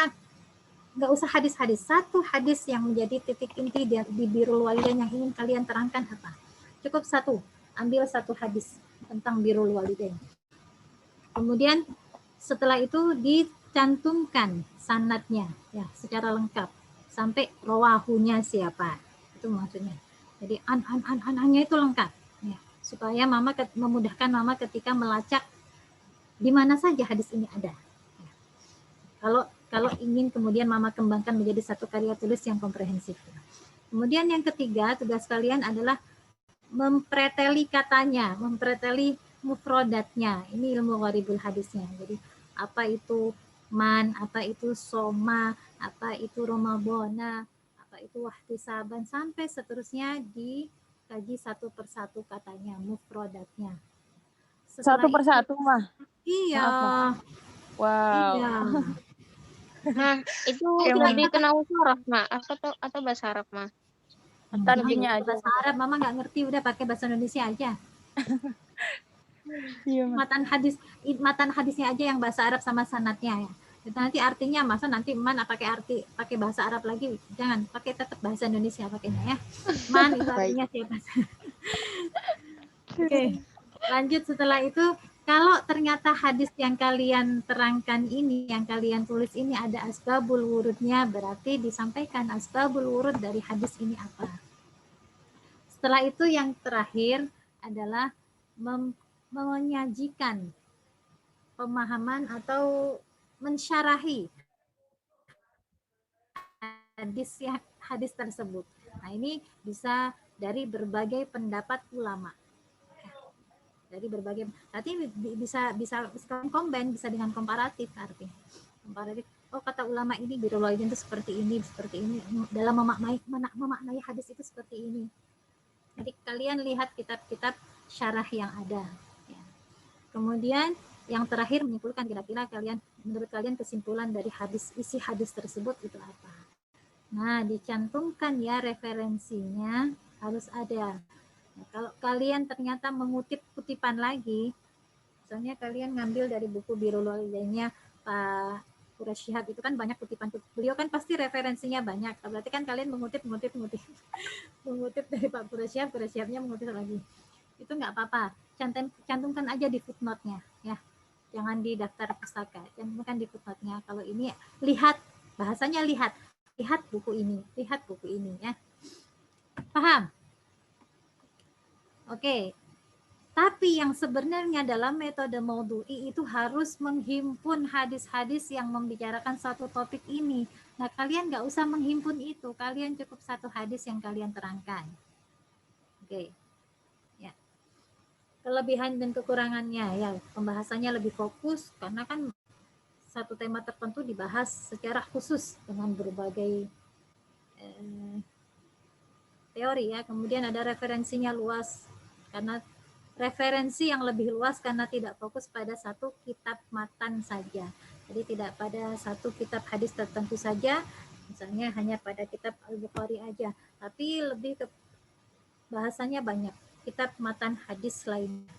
nggak usah hadis-hadis. Satu hadis yang menjadi titik inti di birrul walidain yang ingin kalian terangkan apa? Cukup satu. Ambil satu hadis tentang birrul walidain. Kemudian setelah itu dicantumkan sanadnya ya secara lengkap sampai rawahunya siapa. Itu maksudnya. Jadi annya itu lengkap ya, supaya Mama memudahkan Mama ketika melacak di mana saja hadis ini ada. Ya. Kalau ingin kemudian Mama kembangkan menjadi satu karya tulis yang komprehensif. Kemudian yang ketiga, tugas kalian adalah mempreteli katanya, mempreteli mufrodatnya. Ini ilmu gharibul hadisnya. Jadi apa itu man, apa itu soma, apa itu romadhona, apa itu wahtisaban, sampai seterusnya dikaji satu persatu katanya, mufrodatnya. Satu persatu mah. Iya. Maaf, wow. Iya. Nah, itu lebih ke nahwu sharaf, Ma, atau bahasa Arab, Ma? Tarjimnya aja. Bahasa Arab Mama nggak ngerti, udah pakai bahasa Indonesia aja. Iya, matan hadisnya aja yang bahasa Arab sama sanadnya ya. Nanti artinya masa nanti man pakai bahasa Arab lagi, jangan, pakai tetap bahasa Indonesia pakainya ya. Man itu artinya siapa? Oke. Lanjut setelah itu, kalau ternyata hadis yang kalian terangkan ini, yang kalian tulis ini ada asbabul wurudnya, berarti disampaikan asbabul wurud dari hadis ini apa. Setelah itu yang terakhir adalah menyajikan pemahaman atau mensyarahi hadis tersebut. Nah, ini bisa dari berbagai pendapat ulama. Dari berbagai, nanti bisa combine, bisa dengan komparatif artinya. Komparatif. Oh, kata ulama ini birrul walidain itu seperti ini dalam memaknai hadis itu seperti ini. Jadi kalian lihat kitab-kitab syarah yang ada. Ya. Kemudian yang terakhir menyimpulkan kira-kira menurut kalian kesimpulan dari isi hadis tersebut itu apa. Nah, dicantumkan ya referensinya harus ada. Nah, kalau kalian ternyata mengutip kutipan lagi, Misalnya kalian ngambil dari buku Birrul Walidainnya Pak Quraish Shihab, itu kan banyak kutipan, beliau kan pasti referensinya banyak. Berarti kan kalian mengutip dari Pak Quraish Shihab, Quraish Shihabnya mengutip lagi. Itu nggak apa-apa, cantumkan aja di footnote-nya ya. Jangan di daftar pustaka, cantumkan di footnote-nya. Kalau ini lihat, bahasanya lihat buku ini ya. Paham? Oke. Tapi yang sebenarnya dalam metode maudhu'i itu harus menghimpun hadis-hadis yang membicarakan satu topik ini. Nah, kalian nggak usah menghimpun itu, kalian cukup satu hadis yang kalian terangkan. Oke. Ya. Kelebihan dan kekurangannya ya, pembahasannya lebih fokus karena kan satu tema tertentu dibahas secara khusus dengan berbagai teori ya. Kemudian ada referensinya luas karena referensi yang lebih luas karena tidak fokus pada satu kitab matan saja. Jadi tidak pada satu kitab hadis tertentu saja, misalnya hanya pada kitab Al-Bukhari aja, tapi lebih ke bahasanya banyak, kitab matan hadis lainnya.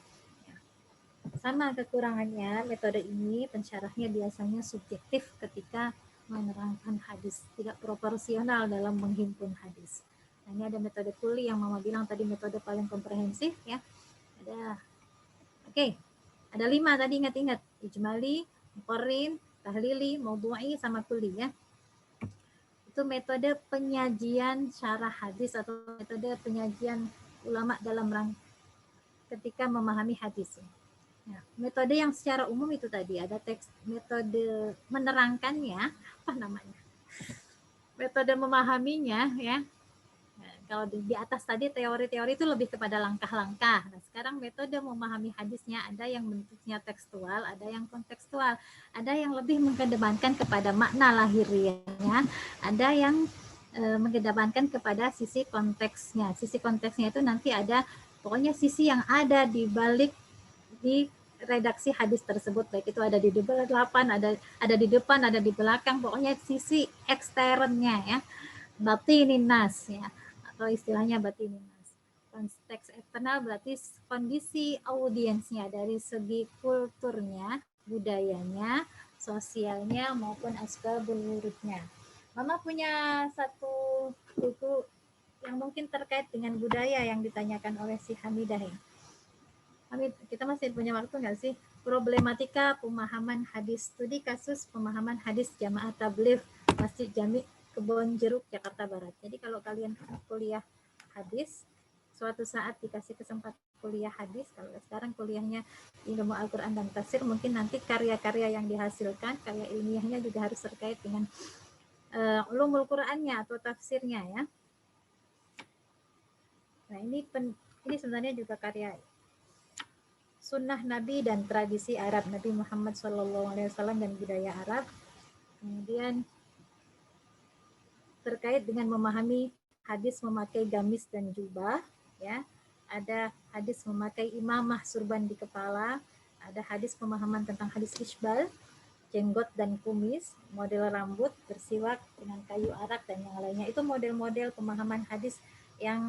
Sama kekurangannya, metode ini pensyarahnya biasanya subjektif ketika menerangkan hadis, tidak proporsional dalam menghimpun hadis. Nah, ini ada metode Kuli yang Mama bilang tadi metode paling komprehensif ya. Ada 5 tadi, ingat-ingat, ijmali, muqarrin, tahlili, maudhu'i, sama kuli ya. Itu metode penyajian syarah hadis atau metode penyajian ulama dalam ketika memahami hadis. Nah, metode yang secara umum itu tadi ada teks, metode menerangkannya, apa namanya? Metode memahaminya ya. Nah, kalau di atas tadi teori-teori itu lebih kepada langkah-langkah. Nah, sekarang metode memahami hadisnya ada yang bentuknya tekstual, ada yang kontekstual, ada yang lebih mengedepankan kepada makna lahiriahnya, ada yang mengedepankan kepada sisi konteksnya. Sisi konteksnya itu nanti ada pokoknya sisi yang ada di balik di redaksi hadis tersebut, baik itu ada di depan, ada di depan, ada di belakang, pokoknya sisi eksternnya ya. Batinin nas ya, atau istilahnya batinin nas. Konteks eksternal berarti kondisi audiensnya dari segi kulturnya, budayanya, sosialnya maupun asbabul wurudnya. Mama punya satu buku yang mungkin terkait dengan budaya yang ditanyakan oleh si Hamidah ya. Hamid, kita masih punya waktu nggak sih? Problematika pemahaman hadis, studi kasus pemahaman hadis Jamaah Tabligh Masjid Jami Kebon Jeruk, Jakarta Barat. Jadi kalau kalian kuliah hadis, suatu saat dikasih kesempatan kuliah hadis, kalau sekarang kuliahnya ilmu Al-Quran dan tafsir, mungkin nanti karya-karya yang dihasilkan, karya ilmiahnya juga harus terkait dengan ulumul Qurannya atau tafsirnya ya. Nah ini sebenarnya juga karya sunnah Nabi dan tradisi Arab, Nabi Muhammad SAW dan budaya Arab. Kemudian terkait dengan memahami hadis memakai gamis dan jubah, ya. Ada hadis memakai imamah surban di kepala, ada hadis pemahaman tentang hadis isbal, jenggot dan kumis, model rambut, bersiwak dengan kayu arak dan yang lainnya. Itu model-model pemahaman hadis yang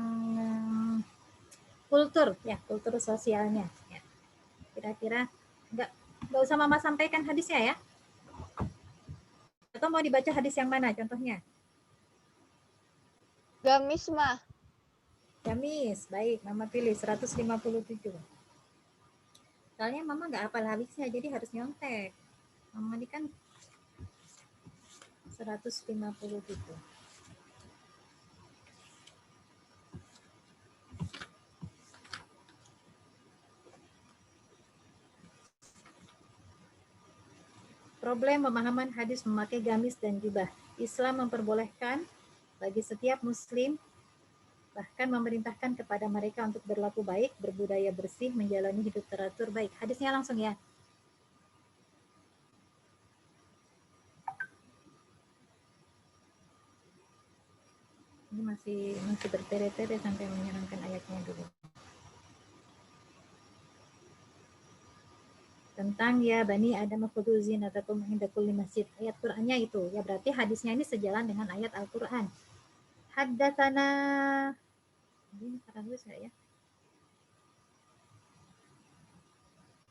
kultur, ya, kultur sosialnya. Ya. Kira-kira nggak usah Mama sampaikan hadisnya ya. Atau mau dibaca hadis yang mana contohnya? Gamis mah. Gamis, baik. Mama pilih 157. Soalnya Mama nggak hafal hadisnya, jadi harus nyontek. Mama ini kan 157. Problem pemahaman hadis memakai gamis dan jubah. Islam memperbolehkan bagi setiap muslim, bahkan memerintahkan kepada mereka untuk berlaku baik, berbudaya bersih, menjalani hidup teratur baik. Hadisnya langsung ya. Ini masih bertele-tele sampai menyerangkan ayatnya dulu. Tentang ya Bani Adam khudzu zinatakum inda kulli masjid. Ayat Qur'annya itu. Ya berarti hadisnya ini sejalan dengan ayat Al-Qur'an. Haddatsana, ini terus enggak ya?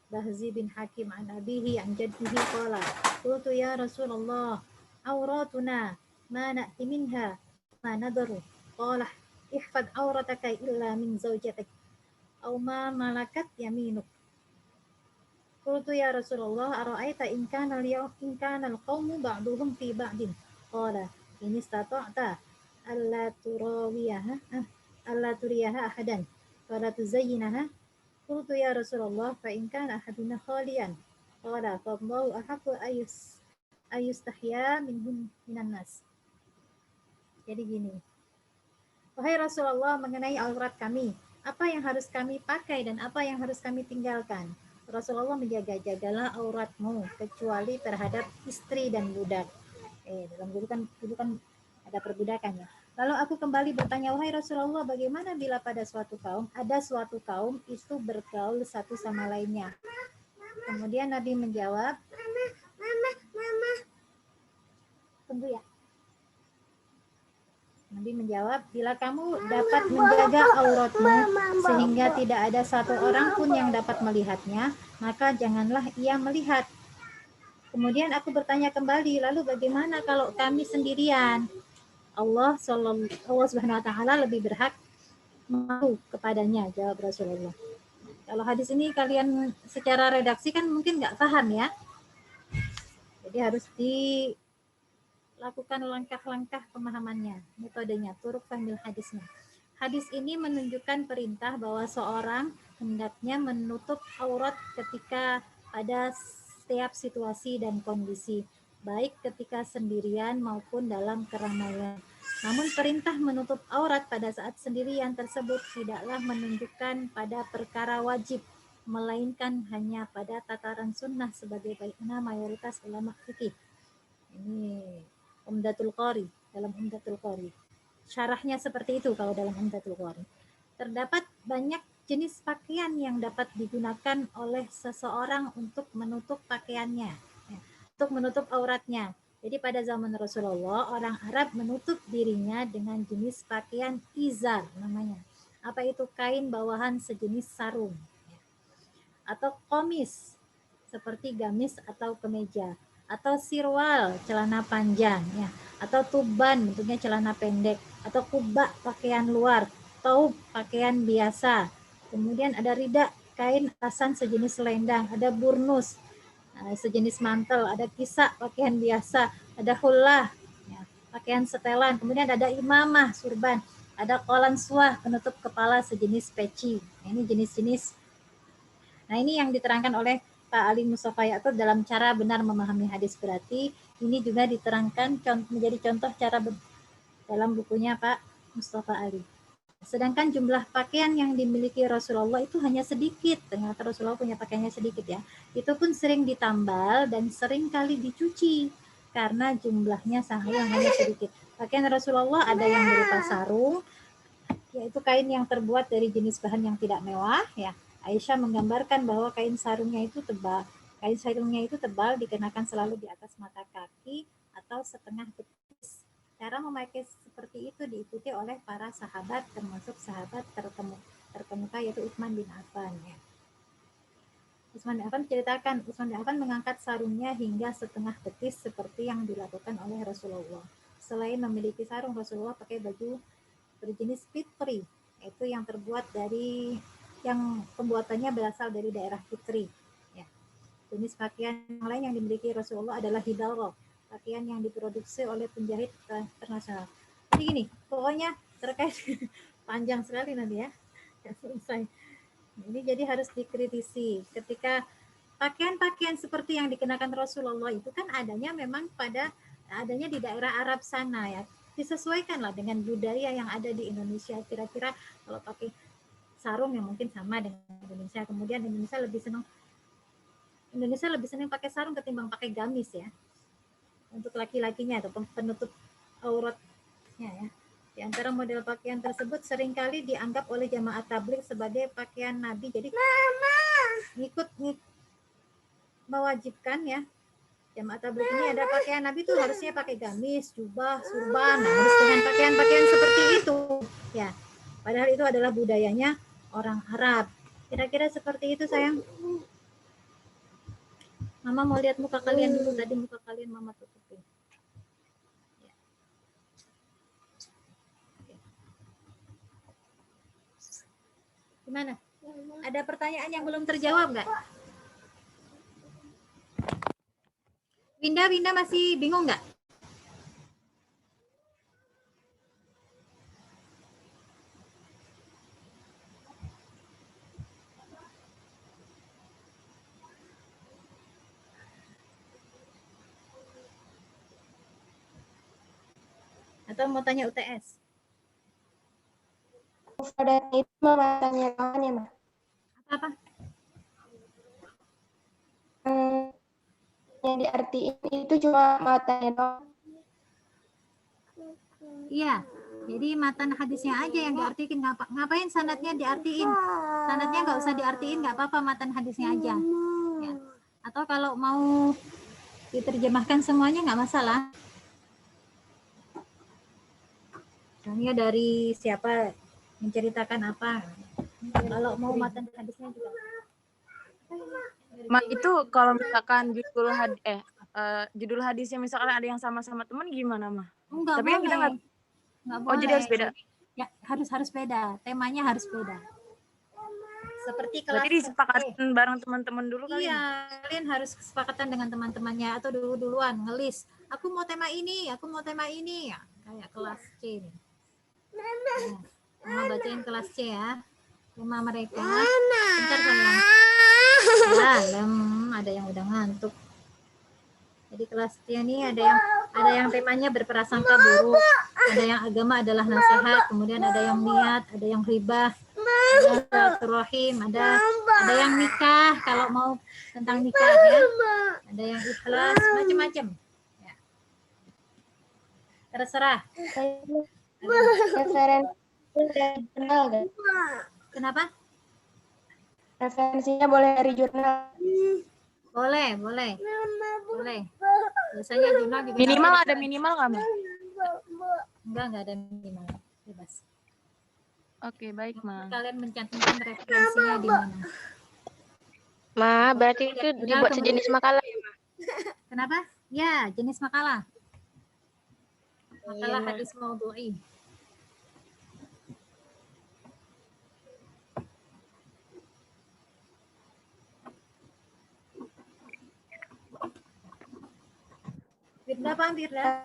Bahzi bin Hakim an abihi an jaddihi qala qultu ya Rasulullah auratuna ma na'ti minha ma nadaru qala ihfad aurataka illa min zawjatik aw ma malakat yaminuk. Qultu ya Rasulullah ara'aita in kana al-qawmu ba'duhum fi ba'din qala in istata'ta alla turiyaha ahadan fala tuzayyinaha. Qultu ya Rasulullah fa in kana ahaduna khalian qala fallahu ahaqqu ayustahya minan nas. Jadi gini, wahai Rasulullah, mengenai aurat kami, apa yang harus kami pakai dan apa yang harus kami tinggalkan? Rasulullah menjaga-jagalah auratmu kecuali terhadap istri dan budak. Dalam dulu kan ada perbudakan ya. Lalu aku kembali bertanya, wahai Rasulullah, bagaimana bila pada suatu kaum itu bergaul satu sama lainnya? Kemudian Nabi menjawab, tunggu ya. Nabi menjawab, bila kamu dapat menjaga auratmu sehingga tidak ada satu orang pun yang dapat melihatnya, maka janganlah ia melihat. Kemudian aku bertanya kembali, lalu bagaimana kalau kami sendirian? Allah Subhanahu wa taala lebih berhak malu kepadanya, jawab Rasulullah. Kalau hadis ini kalian secara redaksi kan mungkin nggak paham ya. Jadi harus dilakukan langkah-langkah pemahamannya, metodenya, turuk fahmil hadisnya. Hadis ini menunjukkan perintah bahwa seorang hendaknya menutup aurat ketika pada setiap situasi dan kondisi, baik ketika sendirian maupun dalam keramaian. Namun perintah menutup aurat pada saat sendirian tersebut tidaklah menunjukkan pada perkara wajib, melainkan hanya pada tataran sunnah sebagaimana mayoritas ulama fikih. Ini Umdatul Qari, dalam Umdatul Qari. Syarahnya seperti itu kalau dalam Umdatul Qari. Terdapat banyak jenis pakaian yang dapat digunakan oleh seseorang untuk menutup pakaiannya, untuk menutup auratnya. Jadi pada zaman Rasulullah, orang Arab menutup dirinya dengan jenis pakaian izar namanya. Apa itu? Kain bawahan sejenis sarung. Atau komis, seperti gamis atau kemeja. Atau sirwal, celana panjang. Ya. Atau tuban, bentuknya celana pendek. Atau kubak, pakaian luar. Taub, pakaian biasa. Kemudian ada rida, kain atasan sejenis selendang. Ada burnus, sejenis mantel, ada kisah pakaian biasa, ada hullah ya, pakaian setelan, kemudian ada imamah surban, ada qalansuah penutup kepala sejenis peci. Ini jenis-jenis. Nah ini yang diterangkan oleh Pak Ali Mustafa Yaakob dalam cara benar memahami hadis. Berarti ini juga diterangkan menjadi contoh cara dalam bukunya Pak Mustafa Ali. Sedangkan jumlah pakaian yang dimiliki Rasulullah itu hanya sedikit. Ternyata Rasulullah punya pakaiannya sedikit ya. Itu pun sering ditambal dan sering kali dicuci karena jumlahnya hanya sedikit. Pakaian Rasulullah ada yang berupa sarung, yaitu kain yang terbuat dari jenis bahan yang tidak mewah ya. Aisyah menggambarkan bahwa kain sarungnya itu tebal. Kain sarungnya itu tebal, dikenakan selalu di atas mata kaki atau setengah betis. Cara memakai seperti itu diikuti oleh para sahabat, termasuk sahabat terkemuka yaitu Utsman bin Affan. Ya. Utsman bin Affan ceritakan, Utsman bin Affan mengangkat sarungnya hingga setengah betis seperti yang dilakukan oleh Rasulullah. Selain memiliki sarung, Rasulullah pakai baju berjenis fitri, yaitu yang terbuat dari yang pembuatannya berasal dari daerah fitri. Ya. Jenis pakaian yang lain yang dimiliki Rasulullah adalah hidalroh, pakaian yang diproduksi oleh penjahit internasional. Jadi gini, pokoknya terkait panjang sekali nanti ya. Selesai. Ini jadi harus dikritisi. Ketika pakaian-pakaian seperti yang dikenakan Rasulullah itu kan adanya memang adanya di daerah Arab sana ya. Disesuaikanlah dengan budaya yang ada di Indonesia. Kira-kira kalau pakai sarung yang mungkin sama dengan Indonesia. Kemudian Indonesia lebih senang pakai sarung ketimbang pakai gamis ya. Untuk laki-lakinya atau penutup auratnya ya. Di antara model pakaian tersebut seringkali dianggap oleh jamaah tabligh sebagai pakaian Nabi. Jadi ngikut mewajibkan ya. Jamaah tabligh ini ada pakaian Nabi itu harusnya pakai gamis, jubah, surban, harus dengan pakaian-pakaian seperti itu ya. Padahal itu adalah budayanya orang Arab. Kira-kira seperti itu sayang. Mama mau lihat muka kalian dulu, tadi muka kalian Mama tutupin. Ya. Gimana? Ada pertanyaan yang belum terjawab nggak? Winda masih bingung nggak? Atau mau tanya UTS? Pada itu Mama tanya doang ya, Ma. Apa? Yang diartiin itu cuma matanya doang. Iya. Jadi matan hadisnya aja yang diartikan. Ngapain sanadnya diartiin? Sanadnya nggak usah diartiin, nggak apa-apa, matan hadisnya aja. Ya. Atau kalau mau diterjemahkan semuanya nggak masalah. Misalnya dari siapa menceritakan apa. Kalau mau matan hadisnya juga. Ma, itu kalau misalkan judul hadisnya misalkan ada yang sama-sama teman gimana, Ma? Enggak Tapi boleh. kan kita nggak. Nggak Oh, boleh. jadi harus beda. Ya, harus beda. Temanya harus beda. Seperti kelas. Berarti disepakatan bareng teman-teman dulu kali. Iya, kalian harus kesepakatan dengan teman-temannya atau duluan ngelis. Aku mau tema ini, aku mau tema ini. Ya, kayak kelas C nih. Nah, Mama bacain kelas C ya. Tema mereka. Bentar sayang. Dalam ada yang udah ngantuk. Jadi kelas C ini ada yang temanya berprasangka buruk, ada yang agama adalah nasihat, kemudian ada yang niat, ada yang ribah, ada silaturahim, ada yang nikah kalau mau tentang nikah ya, ada yang ikhlas, macam-macam. Ya. Terserah. Referensi dari jurnal kan? Kenapa? Referensinya boleh dari jurnal. Boleh. Biasanya jurnal juga Minimal ada minimal nggak, Ma? Enggak ada minimal. Bebas. Oke, baik, Ma. Kalian mencantumkan referensinya di mana? Ma, berarti itu dibuat sejenis makalah ya, Ma? Kenapa? Ya, jenis makalah. Makalah Iya, Ma. hadis maudhu'i. Firda apa, Firda?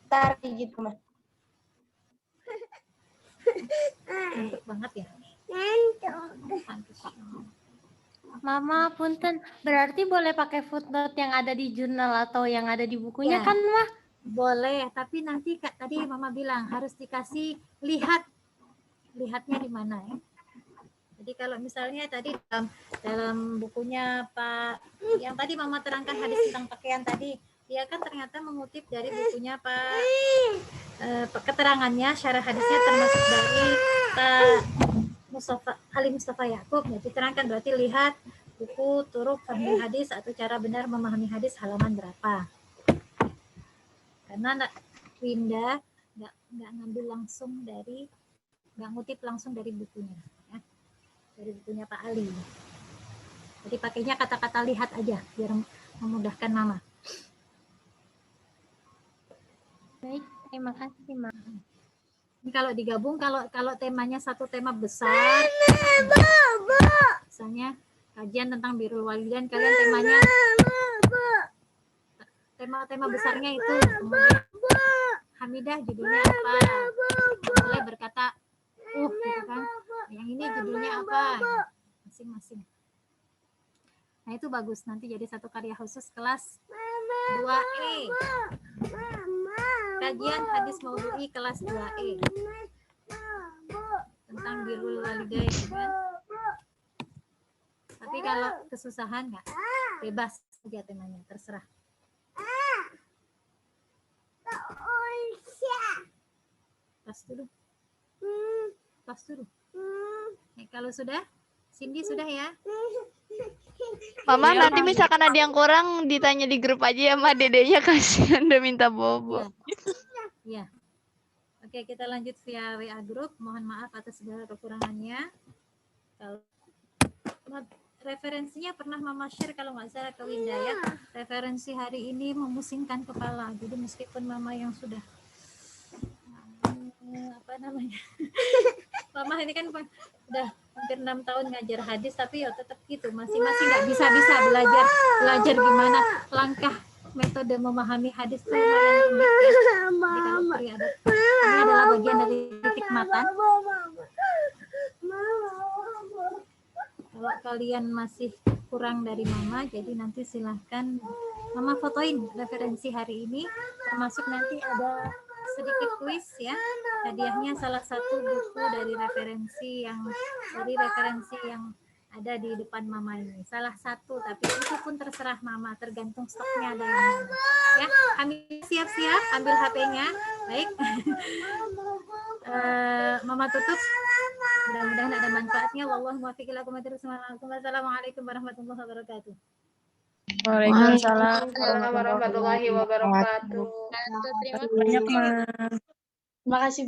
Tarik gitu, Ma. Ngantuk banget ya. Mama, punten, berarti boleh pakai footnote yang ada di jurnal atau yang ada di bukunya Ya. kan, Ma? Boleh, tapi nanti tadi Mama bilang harus dikasih lihatnya di mana ya. Jadi kalau misalnya tadi dalam bukunya Pak, yang tadi Mama terangkan hadis tentang pakaian tadi, dia kan ternyata mengutip dari bukunya Pak, keterangannya, syarah hadisnya termasuk dari Pak Ali Mustafa Yakub. Jadi terangkan berarti lihat buku Turuk Fahmi Hadis atau cara benar memahami hadis halaman berapa. Karena Winda nggak ngambil langsung nggak ngutip langsung dari bukunya. Dari bukunya Pak Ali. Jadi pakainya kata-kata lihat aja biar memudahkan Mama. Baik, terima kasih, Ma. Ini kalau digabung, kalau temanya satu tema besar, misalnya kajian tentang birrul walidain, kalian temanya tema besarnya itu, kemudian Hamidah judulnya apa, boleh berkata gitu kan, yang ini judulnya apa, masing-masing. Nah itu bagus, nanti jadi satu karya khusus kelas 2E. Kajian hadis maudhu'i kelas 2E tentang birrul walidain kan. Tapi kalau kesusahan nggak, bebas aja temanya, terserah. Pas dulu. Kalau sudah, Cindy sudah ya. Mama, nanti misalkan ada yang kurang ditanya di grup aja ya, Ma. Dedenya kasihan udah minta bobo. Iya. Oke, kita lanjut via WA grup. Mohon maaf atas segala kekurangannya. Kalau referensinya pernah Mama share kalau nggak salah ke Winda ya. Referensi hari ini memusingkan kepala. Jadi meskipun Mama yang sudah apa namanya, Mama ini kan udah hampir 6 tahun ngajar hadis, tapi ya tetap gitu masih nggak bisa belajar gimana langkah metode memahami hadis itu lumayan unik ya. Jadi kalau periadat ini adalah bagian dari hikmatan. Kalau kalian masih kurang dari Mama, jadi nanti silahkan Mama fotoin referensi hari ini, termasuk nanti ada sedikit kuis ya. Hadiahnya salah satu buku dari referensi yang ada di depan Mama ini. Salah satu, tapi itu pun terserah Mama, tergantung stoknya ada yang mana. Ya, Hamid siap-siap ambil HP-nya. Baik. Mama tutup. Mudah-mudahan ada manfaatnya. Wallahu muwaffiq ila aqwamit thoriq. Wassalamualaikum warahmatullahi wabarakatuh. Waalaikumsalam warahmatullahi wabarakatuh. Terima banyak, Ma. Terima kasih.